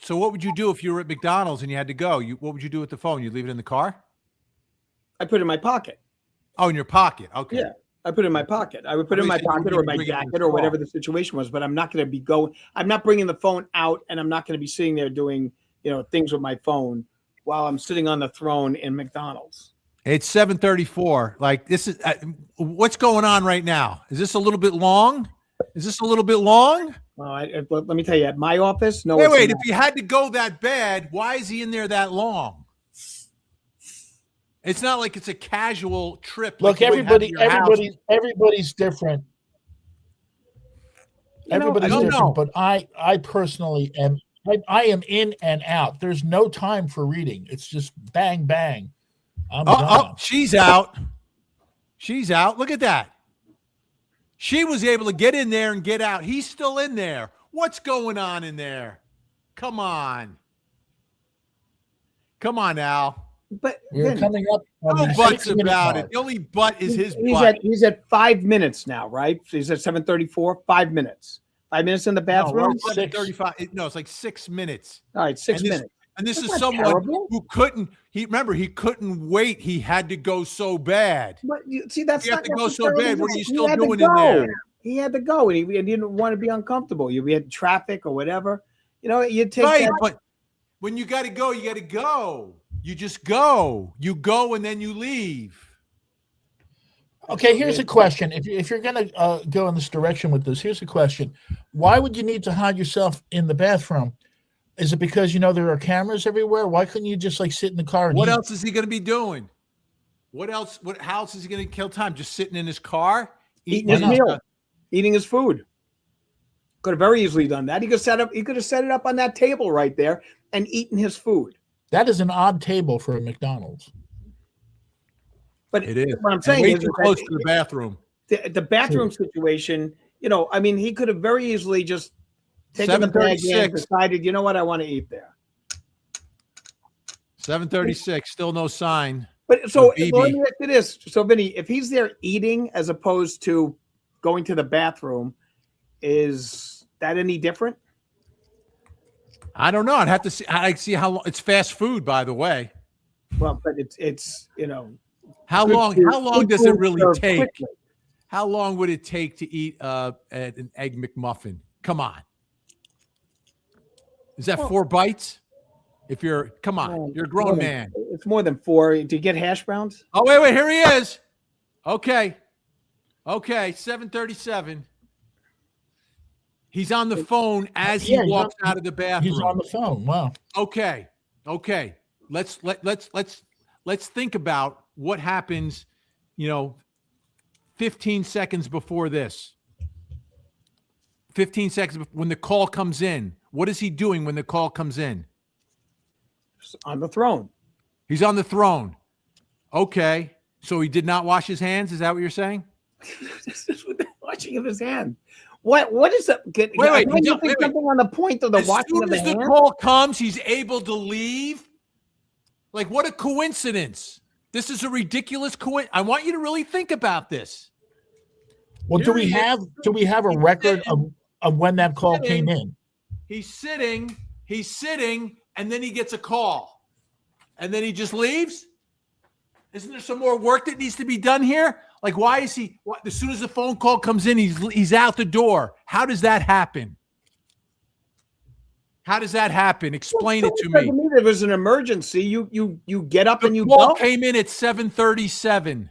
so what would you do if you were at McDonald's and you had to go? What would you do with the phone? You leave it in the car? I put it in my pocket. Oh, in your pocket. Okay. Yeah, I put it in my pocket. I would put it in my pocket or my jacket or whatever the situation was. But I'm not going to be going. I'm not bringing the phone out, and I'm not going to be sitting there doing things with my phone while I'm sitting on the throne in McDonald's. It's 7:34. Like, this is what's going on right now. Is this a little bit long? Let me tell you, at my office, no. Wait. If he had to go that bad, why is he in there that long? It's not like it's a casual trip. Look, like everybody's different. Everybody's different, but I personally am. I am in and out. There's no time for reading. It's just bang bang. I'm gone. She's out. Look at that. She was able to get in there and get out. He's still in there. What's going on in there? Come on, Al. But we're coming up. No buts about it. The only butt is his butt. He's at 5 minutes now, right? He's at 7:34. 5 minutes. 5 minutes in the No, bathroom? it's 11:35. No, it's like 6 minutes. All right, 6 And this- minutes. And this That's is not someone terrible. who couldn't. He couldn't wait. He had to go so bad. But you see, that's You have not to go so necessarily bad. What are you right. still He had to doing in go. there? He had to go, and he didn't want to be uncomfortable. We had traffic or whatever. You know, you take Right, that. but when you got to go, you got to go. You just go. You go and then you leave. Okay, here's a question. If you're going to go in this direction with this, here's a question. Why would you need to hide yourself in the bathroom? Is it because, there are cameras everywhere? Why couldn't you just, sit in the car and What eat? else is he going to be doing? What else? How else is he going to kill time? Just sitting in his car, Eating his his meal, eating his food. Could have very easily done that. He could have set it up on that table right there and eaten his food. That is an odd table for a McDonald's. But It is. what I'm And saying way is too that close to the bathroom. the bathroom situation, he could have very easily just taken the bag and 7:36. decided, you know what, I want to eat there. 7:36. Still no sign. But so BB. let me ask you this. So Vinny, if he's there eating as opposed to going to the bathroom, is that any different? I don't know. I'd have to see. I see how long. It's fast food, by the way. Well, but it's How good long? food- How long good does it food really served take? quickly. How long would it take to eat an egg McMuffin? Come on. Is that 4 bites? Come on, you're a grown man. It's more than 4. Do you get hash browns? Oh, wait, here he is. Okay, 7:37. He's on the phone as he Yeah, walks out of the bathroom. He's on the phone. Wow. Okay. Let's think about what happens, 15 seconds before this. 15 seconds when the call comes in. What is he doing when the call comes in? On the throne. He's on the throne. Okay. So he did not wash his hands? Is that what you're saying? This is with the washing of his hand. What is that? Wait, something on the point of the As washing soon of the as the hand? call comes, he's able to leave. Like, what a coincidence. This is a ridiculous coincidence. I want you to really think about this. Well, do we Here he have a record of when that call came in? He's sitting, and then he gets a call. And then he just leaves? Isn't there some more work that needs to be done here? Like, why is he, as soon as the phone call comes in, he's out the door. How does that happen? How does that happen? Explain it to me. If it was an emergency, you get up and you The call go. came in at 7:37.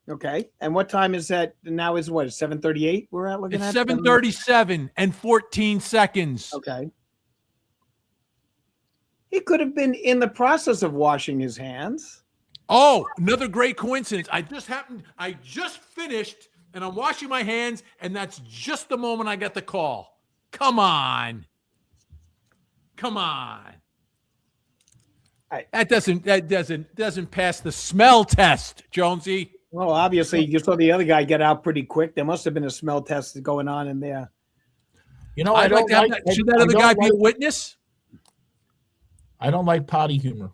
Okay. And what time is that now? Is what, 7:38 we're at looking It's at? 7:37 and 14 seconds. Okay. He could have been in the process of washing his hands. Oh, another great coincidence. I just finished and I'm washing my hands, and that's just the moment I got the call. Come on. That doesn't pass the smell test, Jonesy. Well, obviously, you saw the other guy get out pretty quick. There must have been a smell test going on in there. Should that other guy be a witness? I don't like potty humor.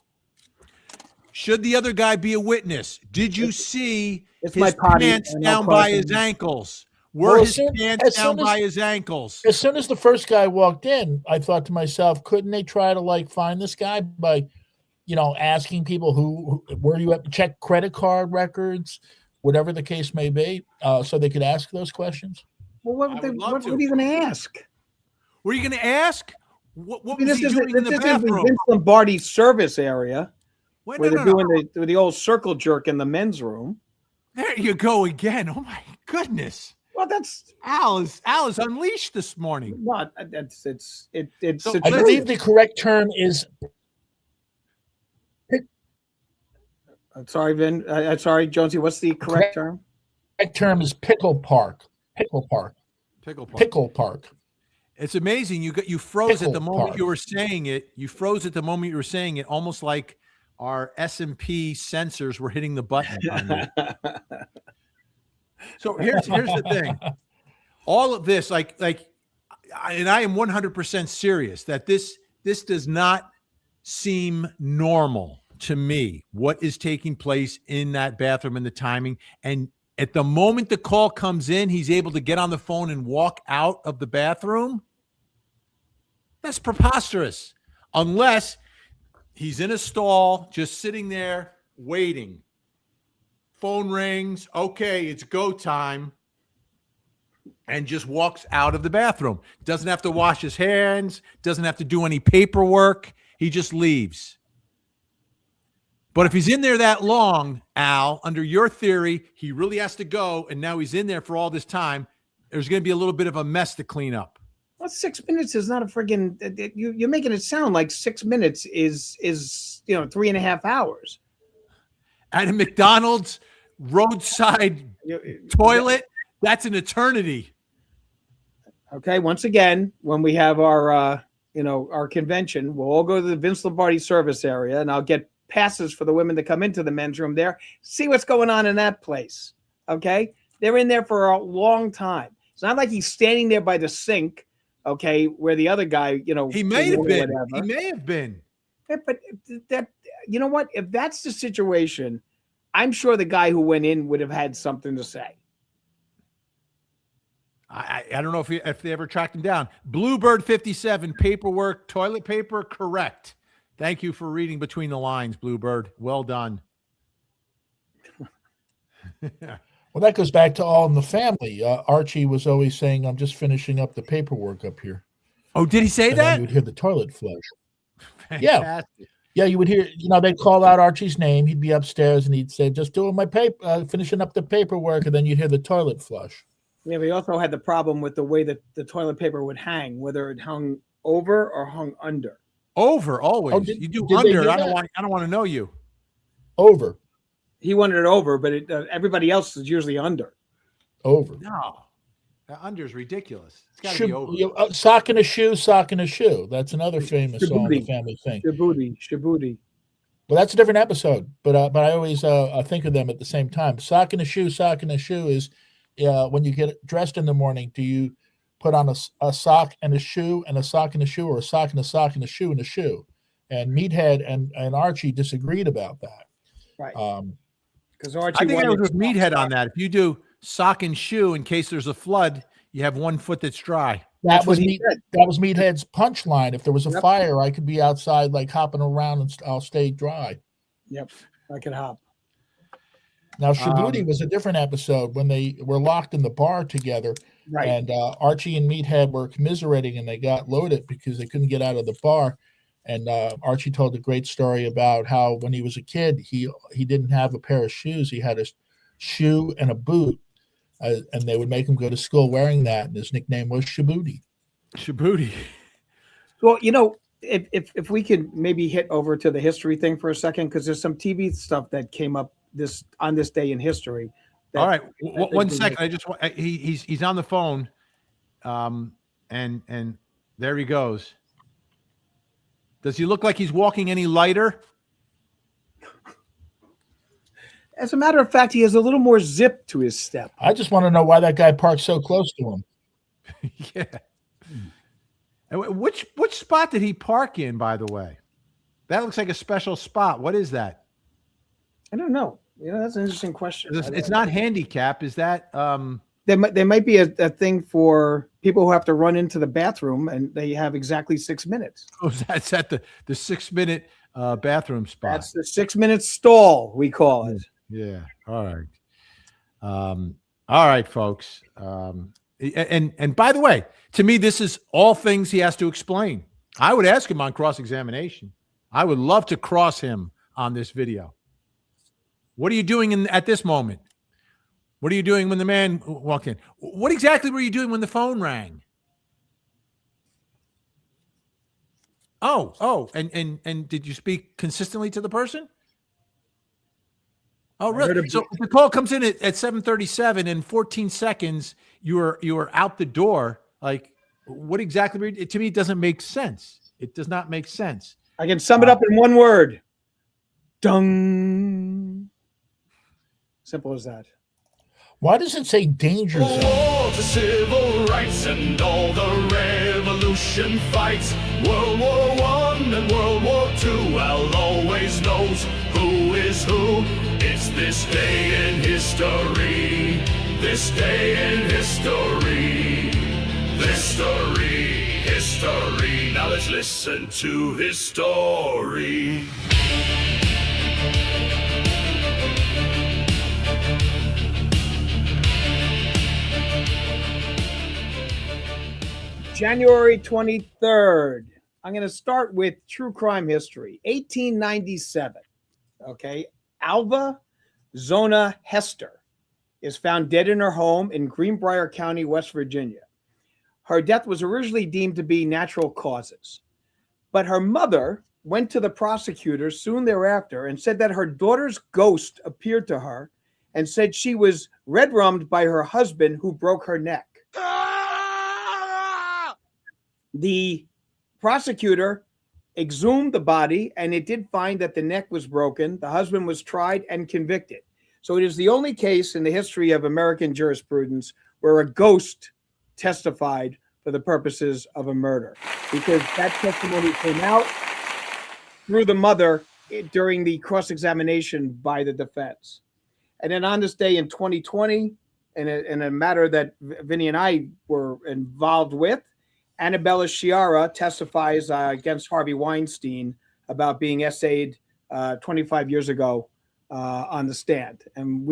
Should the other guy be a witness? Did you see It's my his potty pants and I'll down by cross his him. ankles? Well, Were as his soon- pants as down soon as- by his ankles? As soon as the first guy walked in, I thought to myself, couldn't they try to find this guy by, asking people who where you at, check credit card records, whatever the case may be, so they could ask those questions? Well, what I would love what to. are you going to ask? Were you going to ask? What I mean, was this he doing in the isn't bathroom? Vince Lombardi's service area Wait, where no, they're no, no. doing the old circle jerk in the men's room. There you go again. Oh my goodness. Well, that's Al is unleashed this morning. not. It's So I believe the correct term is Sorry, Vin. Sorry, Jonesy. What's the correct term? pickle park. Pickle park. Pickle Park. Pickle park. It's amazing. You froze at the Pickle moment Park. you were saying it. You froze at the moment you were saying it, almost like our S&P sensors were hitting the button on you. So here's the thing. All of this, and I am 100% serious that this does not seem normal to me. What is taking place in that bathroom and the timing, and At the moment the call comes in, he's able to get on the phone and walk out of the bathroom. That's preposterous. Unless he's in a stall, just sitting there waiting. Phone rings. Okay, it's go time. And just walks out of the bathroom. Doesn't have to wash his hands. Doesn't have to do any paperwork. He just leaves. But if he's in there that long, Al, under your theory, he really has to go, and now he's in there for all this time, there's going to be a little bit of a mess to clean up. Well, 6 minutes is not a friggin'. You're making it sound like 6 minutes is 3.5 hours. At a McDonald's roadside toilet, that's an eternity. Okay, once again, when we have our convention, we'll all go to the Vince Lombardi service area, and I'll get passes for the women to come into the men's room there, see what's going on in that place. Okay, they're in there for a long time. It's not like he's standing there by the sink, okay, where the other guy, he may have been. He may have been. Yeah, but that, you know what? If that's the situation, I'm sure the guy who went in would have had something to say. I don't know if they ever tracked him down. Bluebird 57, paperwork, toilet paper, correct. Thank you for reading between the lines, Bluebird. Well done. Well, that goes back to All in the Family. Archie was always saying, "I'm just finishing up the paperwork up here." Oh, did he say that? You would hear the toilet flush. Fantastic. Yeah, you would hear. They'd call out Archie's name. He'd be upstairs and he'd say, "Just doing my paper, finishing up the paperwork," and then you'd hear the toilet flush. Yeah, we also had the problem with the way that the toilet paper would hang, whether it hung over or hung under. Over always. Oh, you do did they under. do I don't that? want to know you. Over. He wanted it over, but everybody else is usually under. Over. No, that under is ridiculous. It's got to be over. Sock in a shoe, sock in a shoe. That's another famous All in the Shaboody. Family thing. Shaboody. Well, that's a different episode, but I always think of them at the same time. Sock in a shoe is when you get dressed in the morning, do you put on a sock and a shoe and a sock and a shoe, or a sock and a sock and a shoe and a shoe? And Meathead and Archie disagreed about that. Right. Because I think I was with Meathead on that. If you do sock and shoe, in case there's a flood, you have one foot that's dry. That was Meathead's punchline. If there was a fire, I could be outside like hopping around and I'll stay dry. Yep, I could hop. Now, Shaboody was a different episode when they were locked in the bar together, right? And Archie and Meathead were commiserating, and they got loaded because they couldn't get out of the bar. And Archie told a great story about how when he was a kid, he didn't have a pair of shoes. He had a shoe and a boot, and they would make him go to school wearing that. And his nickname was Shaboody. Shaboody. Well, if we could maybe hit over to the history thing for a second, because there's some TV stuff that came up on this day in history. All right, 1 second. I just he's on the phone, and there he goes. Does he look like he's walking any lighter? As a matter of fact, he has a little more zip to his step. I just want to know why that guy parked so close to him. Yeah. And which spot did he park in, by the way? That looks like a special spot. What is that? I don't know. That's an interesting question. It's not handicap. Is that there might be a thing for people who have to run into the bathroom, and they have exactly 6 minutes. Oh, that's at the 6 minute bathroom spot. That's the 6 minute stall, we call it. Yeah. All right. All right, folks. And by the way, to me, this is all things he has to explain. I would ask him on cross-examination. I would love to cross him on this video. What are you doing at this moment? What are you doing when the man walked in? What exactly were you doing when the phone rang? Oh, and did you speak consistently to the person? Oh, really? So if the call comes in at 7:37 in 14 seconds, you are out the door. Like, what exactly? To me, it doesn't make sense. It does not make sense. I can sum it up in one word. Dung. Simple as that. Why does it say danger zone? War to civil rights and all the revolution fights. World War I and World War II. Al always knows who is who. It's this day in history. This day in history. History. Now let's listen to his story. January 23rd. I'm going to start with true crime history. 1897. Okay. Alva Zona Hester is found dead in her home in Greenbrier County, West Virginia. Her death was originally deemed to be natural causes, but her mother went to the prosecutors soon thereafter and said that her daughter's ghost appeared to her and said she was red-rummed by her husband who broke her neck. The prosecutor exhumed the body, and it did find that the neck was broken. The husband was tried and convicted. So it is the only case in the history of American jurisprudence where a ghost testified for the purposes of a murder, because that testimony came out through the mother during the cross-examination by the defense. And then on this day in 2020, in a matter that Vinnie and I were involved with, Annabella Sciarra testifies against Harvey Weinstein about being essayed 25 years ago on the stand. And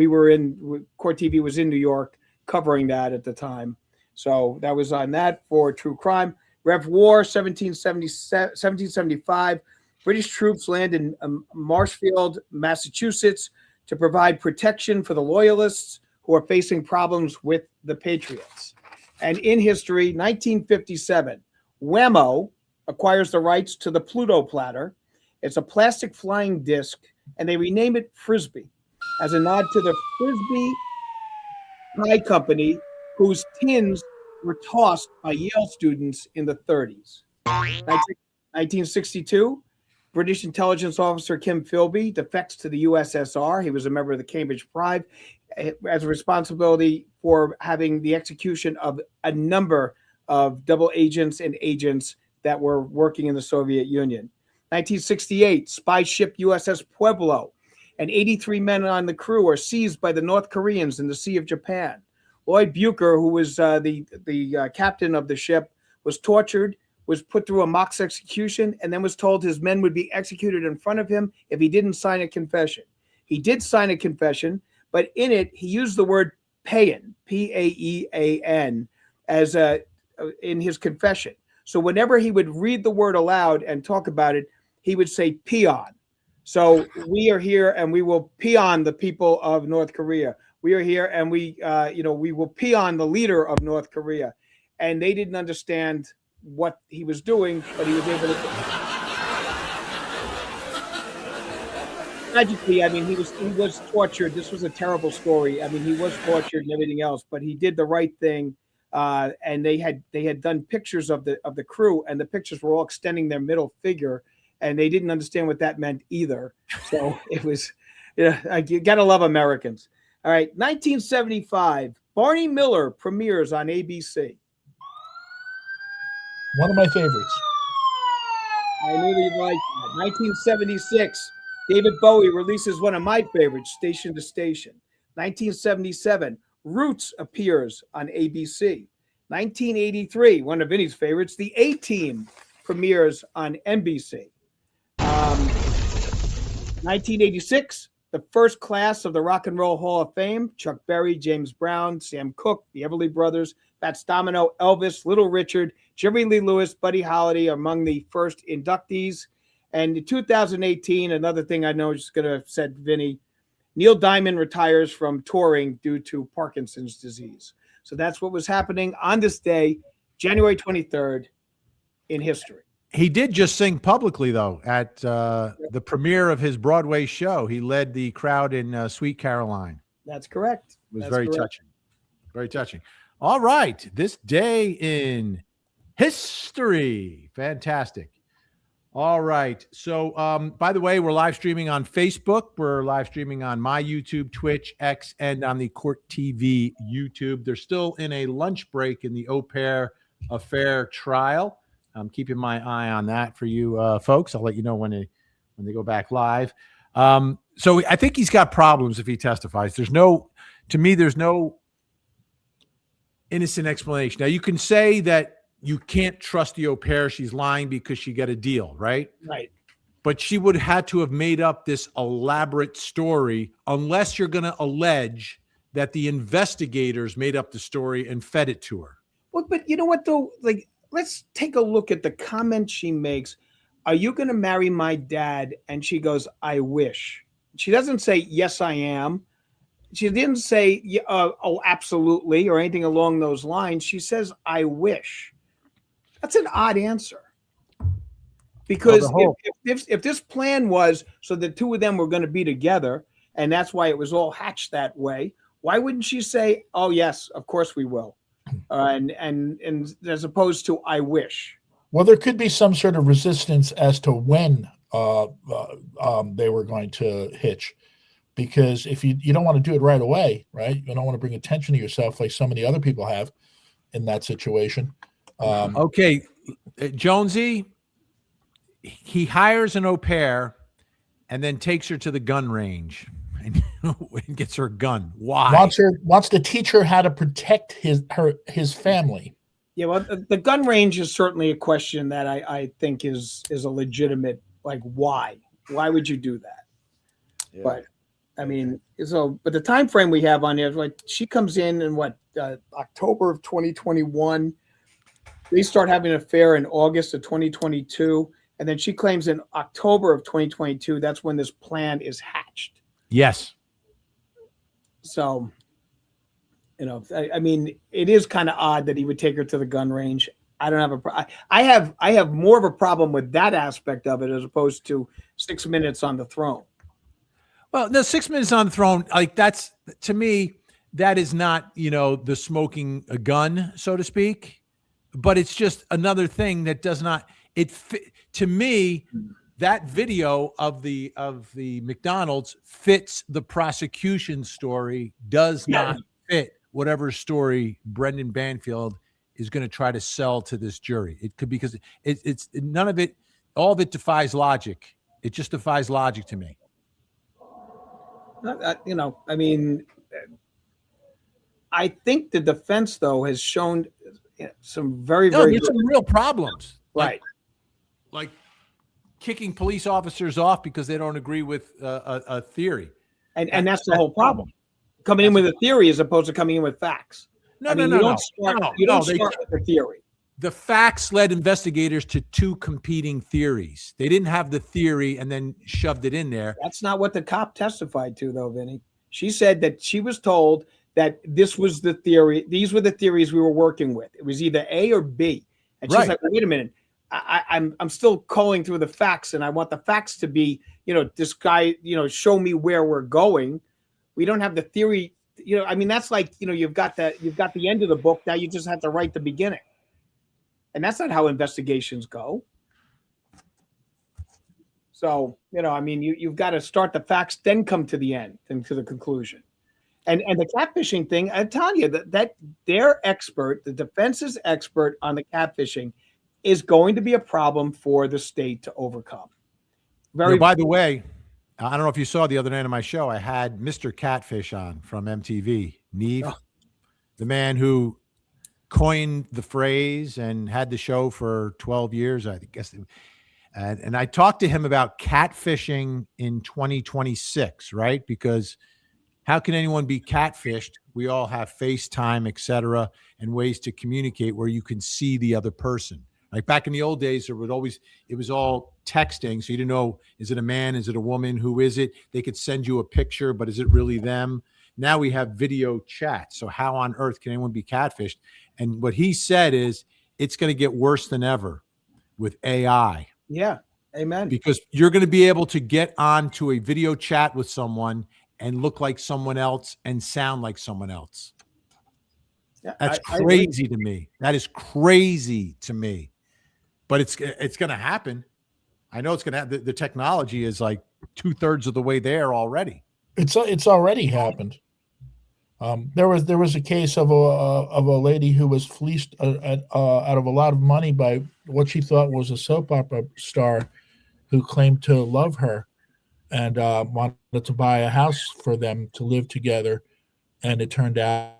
Court TV was in New York covering that at the time. So that was on that for true crime. Rev War, 1775. British troops land in Marshfield, Massachusetts to provide protection for the loyalists who are facing problems with the Patriots. And in history, 1957, Whammo acquires the rights to the Pluto platter. It's a plastic flying disc, and they rename it Frisbee as a nod to the Frisbee Pie Company, whose tins were tossed by Yale students in the 30s. 1962, British intelligence officer Kim Philby defects to the USSR. He was a member of the Cambridge Pride, as a responsibility for having the execution of a number of double agents and agents that were working in the Soviet Union. 1968, spy ship USS Pueblo and 83 men on the crew are seized by the North Koreans in the Sea of Japan. Lloyd Bucher, who was the captain of the ship, was tortured, was put through a mock execution, and then was told his men would be executed in front of him if he didn't sign a confession. He did sign a confession, but in it, he used the word paean, P-A-E-A-N, in his confession. So whenever he would read the word aloud and talk about it, he would say peon. So we are here and we will peon the people of North Korea. We are here and we will peon the leader of North Korea. And they didn't understand what he was doing, but he was able to. Tragically, I mean, he was tortured. This was a terrible story. I mean, he was tortured and everything else, but he did the right thing. And they had done pictures of the crew, and the pictures were all extending their middle figure, and they didn't understand what that meant either. So it was, you gotta love Americans. All right, 1975, Barney Miller premieres on ABC. One of my favorites. I knew you'd like that. 1976, David Bowie releases one of my favorites, Station to Station. 1977, Roots appears on ABC. 1983, one of Vinnie's favorites, The A-Team premieres on NBC. 1986, the first class of the Rock and Roll Hall of Fame, Chuck Berry, James Brown, Sam Cooke, the Everly Brothers, Fats Domino, Elvis, Little Richard, Jerry Lee Lewis, Buddy Holly are among the first inductees. And in 2018, another thing I know is going to have said, Vinnie, Neil Diamond retires from touring due to Parkinson's disease. So that's what was happening on this day, January 23rd, in history. He did just sing publicly, though, at the premiere of his Broadway show. He led the crowd in Sweet Caroline. That's correct. It was That's very correct. touching. Very touching. All right. This day in history. Fantastic. All right. So, by the way, we're live streaming on Facebook. We're live streaming on my YouTube, Twitch, X, and on the Court TV YouTube. They're still in a lunch break in the au pair affair trial. I'm keeping my eye on that for you folks. I'll let you know when they go back live. So I think he's got problems if he testifies. There's no innocent explanation. Now, you can say that you can't trust the au pair. She's lying because she got a deal, right? Right. But she would have had to have made up this elaborate story unless you're going to allege that the investigators made up the story and fed it to her. Well, but you know what, though? Like, let's take a look at the comment she makes. Are you going to marry my dad? And she goes, I wish. She doesn't say, yes, I am. She didn't say, oh, absolutely, or anything along those lines. She says, I wish. That's an odd answer. Because if this plan was so the two of them were going to be together, and that's why it was all hatched that way, why wouldn't she say, oh, yes, of course we will? And as opposed to, I wish. Well, there could be some sort of resistance as to when they were going to hitch. Because if you don't want to do it right away, right? You don't want to bring attention to yourself like some of the other people have in that situation. Okay, Jonesy, he hires an au pair and then takes her to the gun range and gets her a gun. Why? Wants to teach her how to protect his family. Yeah, well, the gun range is certainly a question that I think is a legitimate, like, why? Why would you do that? Yeah. But I mean, but the time frame we have on here is like she comes in October of 2021. They start having an affair in August of 2022, and then she claims in October of 2022 that's when this plan is hatched. Yes. So, I mean, it is kind of odd that he would take her to the gun range. I don't have I have more of a problem with that aspect of it as opposed to 6 minutes on the throne. Well, the 6 minutes on the throne, like that's, to me, that is not, the smoking a gun, so to speak, but it's just another thing that does not, to me, that video of the McDonald's fits the prosecution story, does not fit whatever story Brendan Banfield is going to try to sell to this jury. It could, because it's none of it, all of it defies logic. It just defies logic to me. I mean, I think the defense, though, has shown some very there's some real problems. Right. Like kicking police officers off because they don't agree with a theory. And that's the whole problem. Coming in with a theory as opposed to coming in with facts. No. You don't start with the theory. The facts led investigators to two competing theories. They didn't have the theory and then shoved it in there. That's not what the cop testified to, though, Vinny. She said that she was told that this was the theory. These were the theories we were working with. It was either A or B. And she's like, wait a minute. I'm still calling through the facts, and I want the facts to be, this guy, show me where we're going. We don't have the theory. I mean, that's like, you've got the end of the book. Now you just have to write the beginning. And that's not how investigations go. So, I mean, you've got to start the facts, then come to the end and to the conclusion. And the catfishing thing, I'm telling you that their expert, the defense's expert on the catfishing, is going to be a problem for the state to overcome. By the way, I don't know if you saw the other night of my show, I had Mr. Catfish on from MTV, Neve, the man who coined the phrase and had the show for 12 years, I guess. And I talked to him about catfishing in 2026, right? Because how can anyone be catfished? We all have FaceTime, et cetera, and ways to communicate where you can see the other person. Like back in the old days, it was all texting. So you didn't know, is it a man? Is it a woman? Who is it? They could send you a picture, but is it really them? Now we have video chat. So how on earth can anyone be catfished? And what he said is it's going to get worse than ever with AI. Yeah. Amen. Because you're going to be able to get onto a video chat with someone and look like someone else and sound like someone else. Yeah, that's crazy to me. That is crazy to me. But it's going to happen. I know it's going to happen. The technology is like 2/3 of the way there already. It's already happened. There was a case of a lady who was fleeced out of a lot of money by what she thought was a soap opera star who claimed to love her and wanted to buy a house for them to live together. And it turned out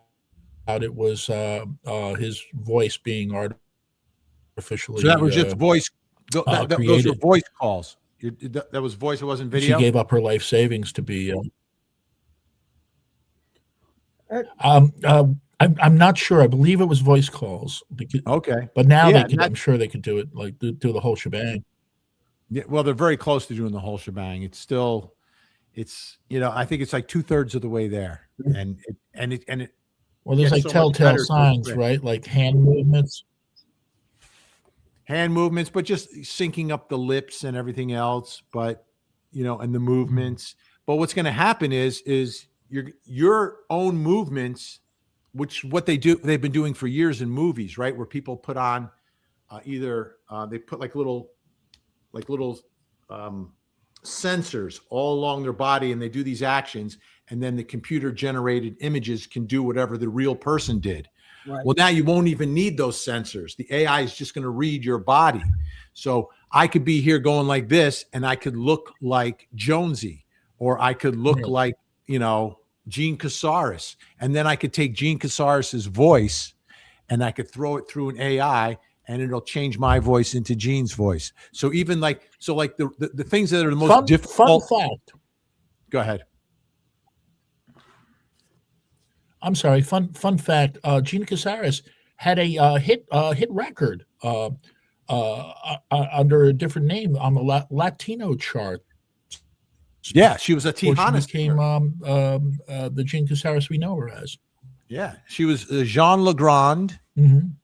it was his voice being artificially. So that was just voice. Those were created. voice calls. That was voice. It wasn't She video. gave up her life savings to be. I'm not sure. I believe it was voice calls. Okay, but now Yeah, they could. I'm sure they could do it, like do the whole shebang. yeah. Well, they're very close to doing the whole shebang. It's still, I think it's like 2/3 of the way there, and it. Well, there's gets like so much telltale better signs, right? Like hand movements. But just syncing up the lips and everything else, but and the movements. But what's going to happen is your own movements, which they've been doing for years in movies, right? Where people put on either they put like little sensors all along their body, and they do these actions, and then the computer generated images can do whatever the real person did. Right. Well, now you won't even need those sensors. The AI is just going to read your body. So I could be here going like this, and I could look like Jonesy, or I could look like, Gene Casares. And then I could take Gene Casares's voice and I could throw it through an AI, and it'll change my voice into Gene's voice. So even the things that are the most difficult. Fun fact. Go ahead. I'm sorry. Fun fact. Gene Casares had a hit record under a different name on the Latino chart. Yeah, she was a Tejana. She became the Gene Casares we know her as. Yeah, she was Jean Legrand, and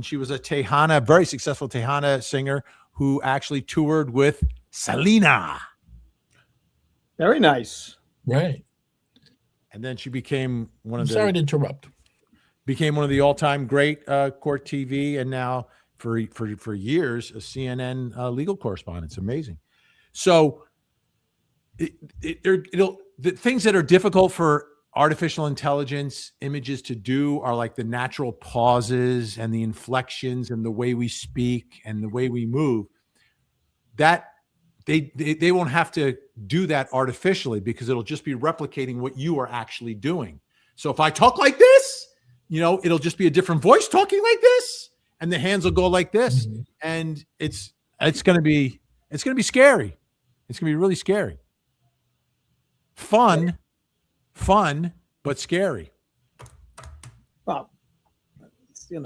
she was a Tejana, very successful Tejana singer who actually toured with Selena. Very nice. Right. And then she became sorry to interrupt. Became one of the all-time great court TV, and now for years a CNN legal correspondent. It's amazing. So the things that are difficult for artificial intelligence images to do are like the natural pauses and the inflections and the way we speak and the way we move. That they won't have to do that artificially, because it'll just be replicating what you are actually doing. So if I talk like this, it'll just be a different voice talking like this, and the hands will go like this, and it's going to be scary. It's going to be really scary. Fun, but scary. Well, it's a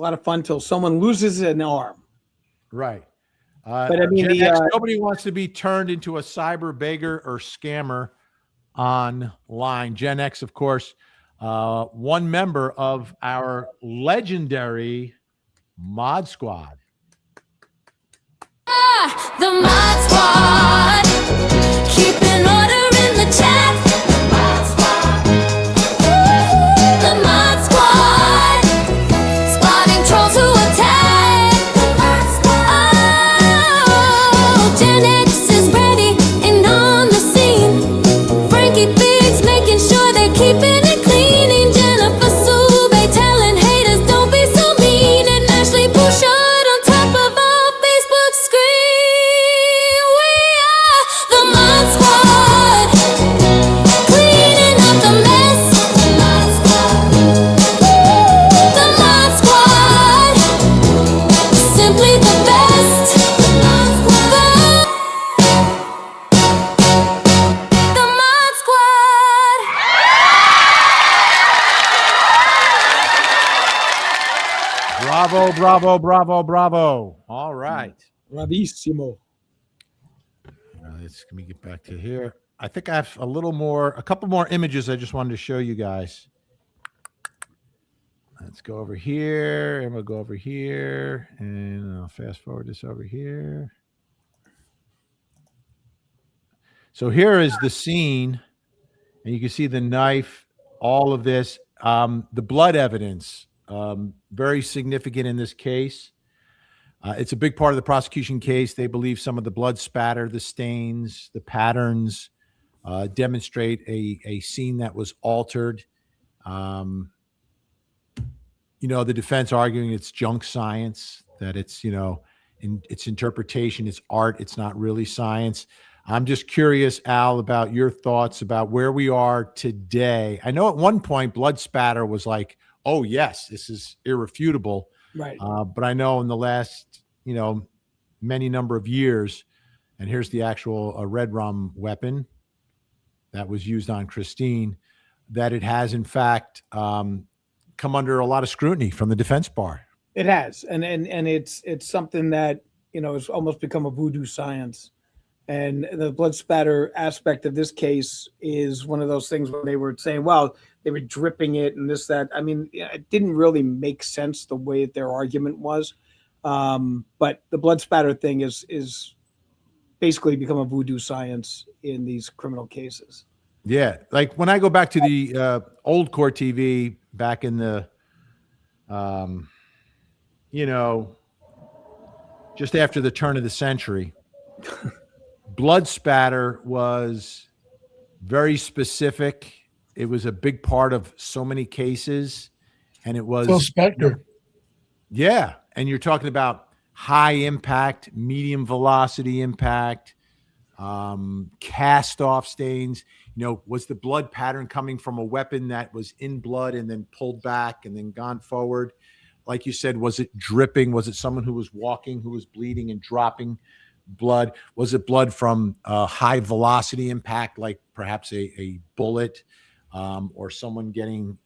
lot of fun till someone loses an arm. Right. But I mean, Gen X, nobody wants to be turned into a cyber beggar or scammer online. Gen X, of course, one member of our legendary Mod Squad. The Mod Squad, keeping order in the chat. The Mod Squad, spotting trolls who attack. Oh, Gen X is ready and on the scene. Frankie Biggs making sure they're keeping it clean. And Jennifer Soubey telling haters don't be so mean. And Ashley Bouchard on top of our Facebook screen. We are the Mod Squad, cleaning up the mess. The Mod Squad, the Mod Squad, simply the best. The Mod Squad, the Mod Squad. Bravo, bravo, bravo, bravo. All right. Bravissimo. Let me get back to here. I think I have a couple more images I just wanted to show you guys. Let's go over here, and we'll go over here, and I'll fast forward this over here. So here is the scene, and you can see the knife, all of this, the blood evidence, very significant in this case. It's a big part of the prosecution case. They believe some of the blood spatter, the stains, the patterns demonstrate a scene that was altered. The defense arguing it's junk science, that it's, in its interpretation, it's art, it's not really science. I'm just curious, Al, about your thoughts about where we are today. I know at one point blood spatter was like oh yes, this is irrefutable. Right. But I know in the last, many number of years, and here's the actual red rum weapon that was used on Christine, that it has in fact come under a lot of scrutiny from the defense bar. It has, and it's something that has almost become a voodoo science. And the blood spatter aspect of this case is one of those things where they were saying, well, they were dripping it and this, that. I mean, it didn't really make sense the way that their argument was. But the blood spatter thing is basically become a voodoo science in these criminal cases. Yeah. Like when I go back to the old court TV back in the, just after the turn of the century, blood spatter was very specific. It was a big part of so many cases, and it was Phil Spector. Yeah, and you're talking about high impact, medium velocity impact, cast off stains. Was the blood pattern coming from a weapon that was in blood and then pulled back and then gone forward? Like you said, was it dripping? Was it someone who was walking, who was bleeding and dropping blood? Was it blood from high velocity impact, like perhaps a bullet, or someone getting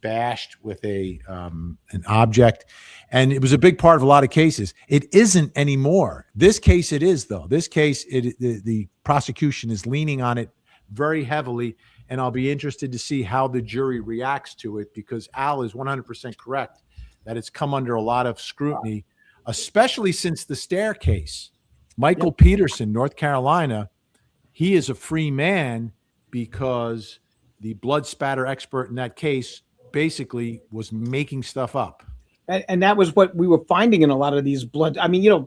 bashed with an object? And it was a big part of a lot of cases. It isn't anymore. This case it is, though. This case, the prosecution is leaning on it very heavily, and I'll be interested to see how the jury reacts to it, because Al is 100% correct that it's come under a lot of scrutiny, especially since the staircase. Michael Peterson, North Carolina, he is a free man because the blood spatter expert in that case basically was making stuff up. And that was what we were finding in a lot of these blood. I mean,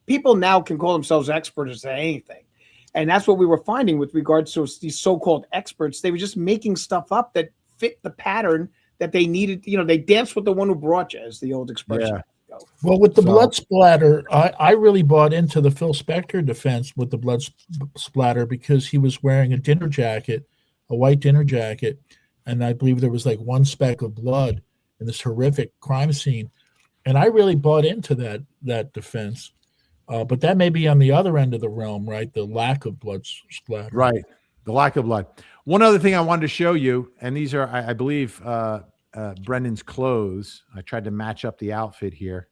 people now can call themselves experts and say anything. And that's what we were finding with regards to these so-called experts. They were just making stuff up that fit the pattern that they needed. They danced with the one who brought you, as the old expression. Yeah. Well, with the blood splatter, I really bought into the Phil Spector defense with the blood splatter because he was wearing a dinner jacket, a white dinner jacket, and I believe there was like one speck of blood in this horrific crime scene. And I really bought into that defense. But that may be on the other end of the realm, right? The lack of blood splatter. Right. The lack of blood. One other thing I wanted to show you, and these are, I believe, Brendan's clothes. I tried to match up the outfit here.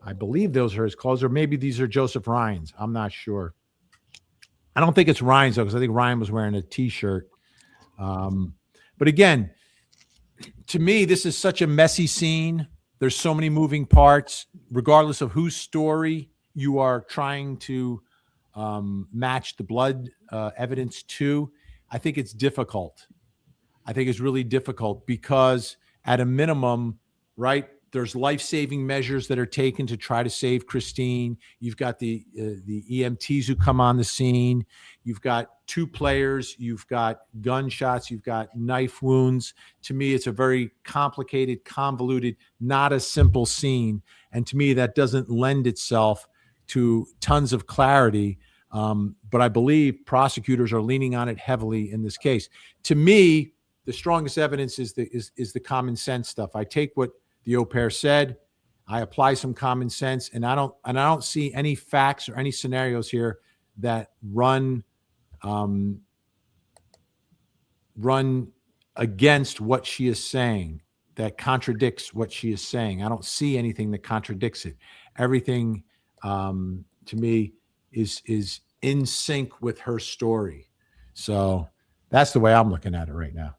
I believe those are his clothes, or maybe these are Joseph Ryan's. I'm not sure. I don't think it's Ryan's, though, because I think Ryan was wearing a T-shirt. But again, to me, this is such a messy scene. There's so many moving parts, regardless of whose story you are trying to match the blood evidence to. I think it's difficult. I think it's really difficult because at a minimum, right, there's life-saving measures that are taken to try to save Christine. You've got the EMTs who come on the scene. You've got two players. You've got gunshots. You've got knife wounds. To me, it's a very complicated, convoluted, not a simple scene. And to me, that doesn't lend itself to tons of clarity. But I believe prosecutors are leaning on it heavily in this case. To me, the strongest evidence is the common sense stuff. I take what the au pair said, I apply some common sense, and I don't see any facts or any scenarios here that run against what she is saying, that contradicts what she is saying. I don't see anything that contradicts it. Everything to me is in sync with her story. So that's the way I'm looking at it right now.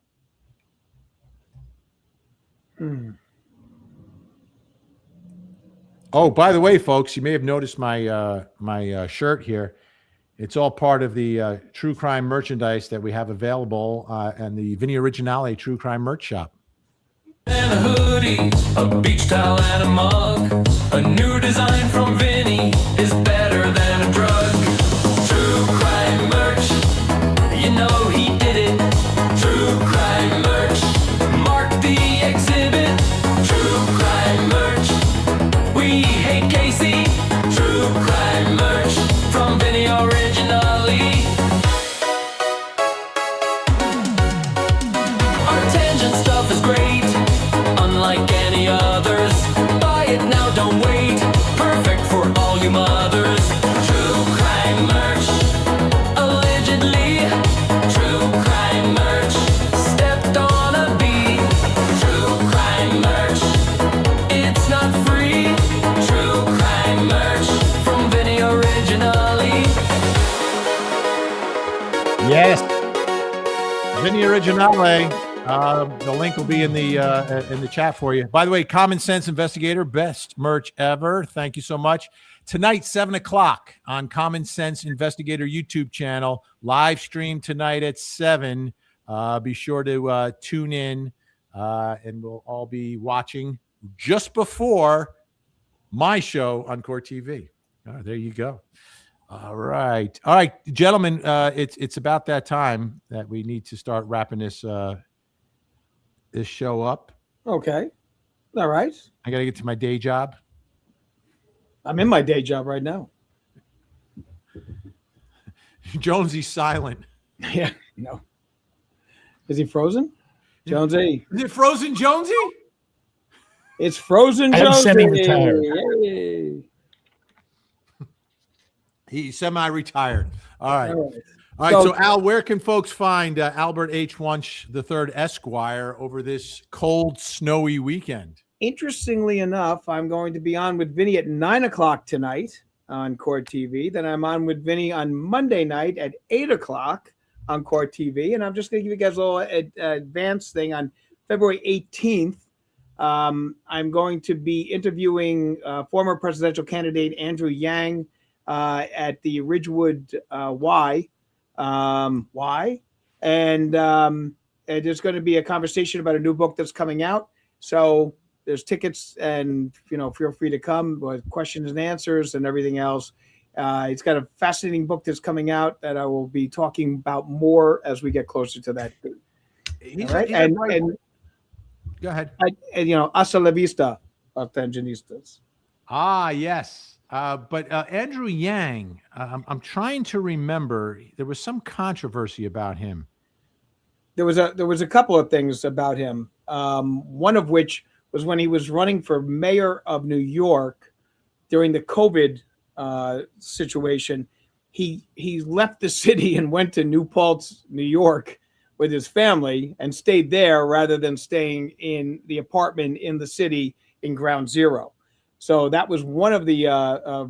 Oh, by the way, folks, you may have noticed my shirt here. It's all part of the true crime merchandise that we have available and the Vinnie Originale True Crime merch shop. And a hoodie, a beach towel and a mug. A new design from Vinnie is better than a drug. True crime merch, you know he did it. True crime merch, mark the exhibit. True crime merch, we hate Casey. True crime merch from Vinnie Originale. Our tangent stuff is great. Vinnie Originale. The link will be in the chat for you. By the way, Common Sense Investigator, best merch ever. Thank you so much. Tonight, 7 o'clock on Common Sense Investigator YouTube channel. Live stream tonight at 7. Be sure to tune in, and we'll all be watching just before my show on Core TV. There you go. All right, gentlemen. It's about that time that we need to start wrapping this show up. Okay. All right. I got to get to my day job. I'm in my day job right now. Jonesy's silent. Yeah. No. Is he frozen? Jonesy. Is it frozen, Jonesy? It's frozen, I am Jonesy. semi-retired. Yay. He's semi-retired. All right. All right. All right, so Al, where can folks find Albert H. Wunsch III Esquire over this cold, snowy weekend? Interestingly enough, I'm going to be on with Vinnie at 9 o'clock tonight on Core TV. Then I'm on with Vinnie on Monday night at 8 o'clock on Core TV. And I'm just going to give you guys a little advanced thing. On February 18th, I'm going to be interviewing former presidential candidate Andrew Yang at the Ridgewood Y. And there's going to be a conversation about a new book that's coming out. So there's tickets, and feel free to come with questions and answers and everything else. It's got a fascinating book that's coming out that I will be talking about more as we get closer to that. Right? And go ahead. Hasta la vista, Argenjinistas. Ah, yes. But Andrew Yang, I'm trying to remember. There was some controversy about him. There was a couple of things about him. One of which was when he was running for mayor of New York during the COVID situation. He left the city and went to New Paltz, New York, with his family and stayed there rather than staying in the apartment in the city in Ground Zero. So that was one of the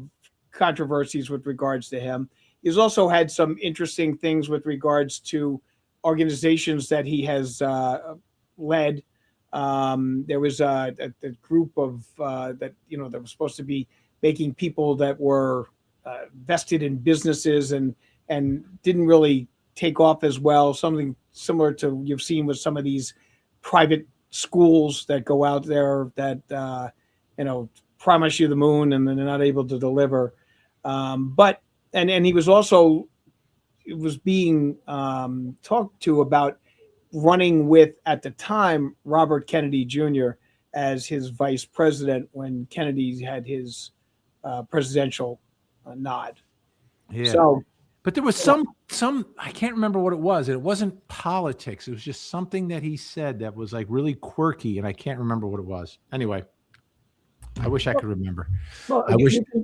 controversies with regards to him. He's also had some interesting things with regards to organizations that he has led. There was a group of that that was supposed to be making people that were vested in businesses and didn't really take off as well. Something similar to you've seen with some of these private schools that go out there that promise you the moon and then they're not able to deliver. But he was also being talked to about running with, at the time, Robert Kennedy Jr. as his vice president when Kennedy had his presidential nod. Yeah. So, but there was some I can't remember what it was. It wasn't politics. It was just something that he said that was like really quirky, and I can't remember what it was. Anyway, I wish I could remember. Well,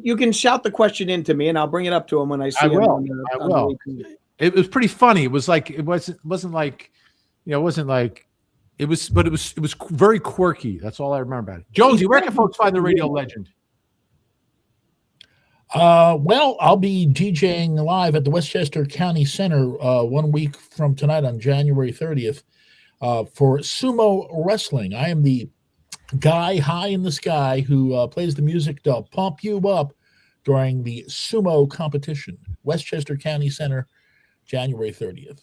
you can shout the question into me, and I'll bring it up to him when I see him. I will. It was pretty funny. It was like it wasn't like it wasn't like it was, but it was very quirky. That's all I remember about it. Jonesy, where can folks find the radio legend? Well, I'll be DJing live at the Westchester County Center 1 week from tonight on January 30th for sumo wrestling. I am the guy high in the sky who plays the music to pump you up during the sumo competition. Westchester County Center, January 30th.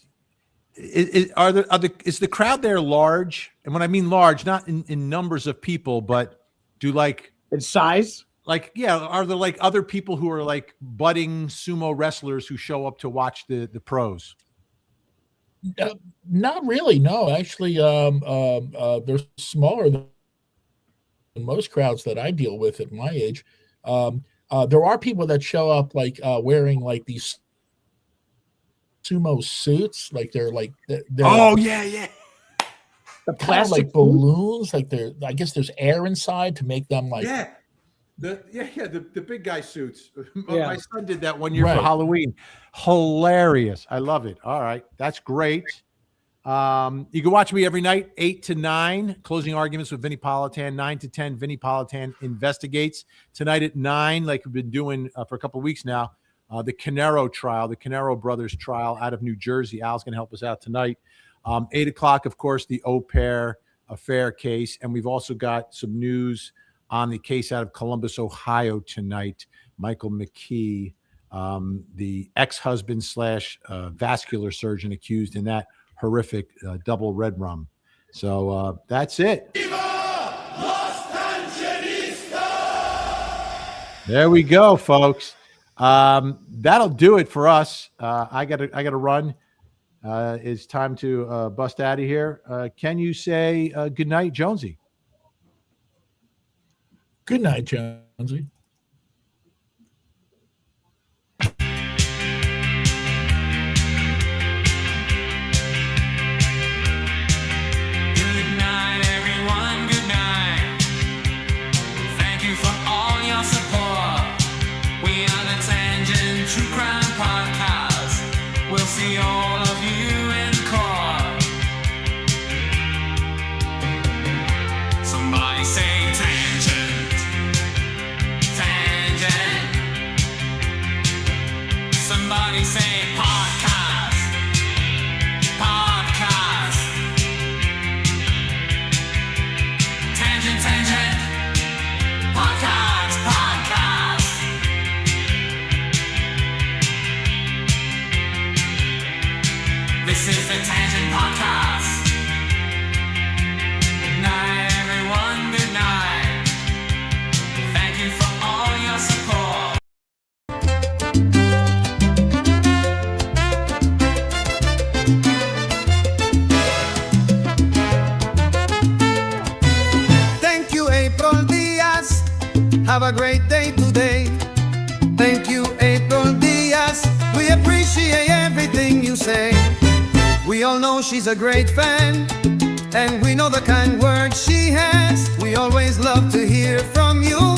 Is the crowd there large? And when I mean large, not in numbers of people, but in size? Like, yeah, are there like other people who are like budding sumo wrestlers who show up to watch the pros? Not really. No, actually, they're smaller than most crowds that I deal with at my age. There are people that show up like wearing like these sumo suits, like they're oh yeah, the plastic like balloons, like I guess there's air inside to make them like the big guy suits. Yeah. My son did that one year for Halloween. Hilarious. I love it. All right, that's great. You can watch me every night, 8 to 9, closing arguments with Vinnie Politan, 9 to 10, Vinnie Politan Investigates. Tonight at 9, like we've been doing for a couple of weeks now, the Canero trial, the Canero brothers trial out of New Jersey. Al's going to help us out tonight. 8 o'clock, of course, the au pair affair case. And we've also got some news on the case out of Columbus, Ohio tonight. Michael McKee, the ex-husband slash vascular surgeon accused in that horrific double red rum. So that's it. There we go, folks. That'll do it for us. I gotta run. It's time to bust out of here. Can you say good night, Jonesy? Good night, Jonesy. Good night, everyone. Good night. Thank you for all your support. We are the Tangent True Crime Podcast. We'll see all of you in court. Somebody say tangent. Tangent. Somebody say podcast. Podcast. Tangent, tangent. Podcast, podcast. This is the Tangent Podcast. Good night, everyone. Good night. Thank you for all your support. Thank you, April Diaz. Have a great day today. Thank you, April Diaz. We appreciate everything you say. We all know she's a great fan, and we know the kind words she has. We always love to hear from you.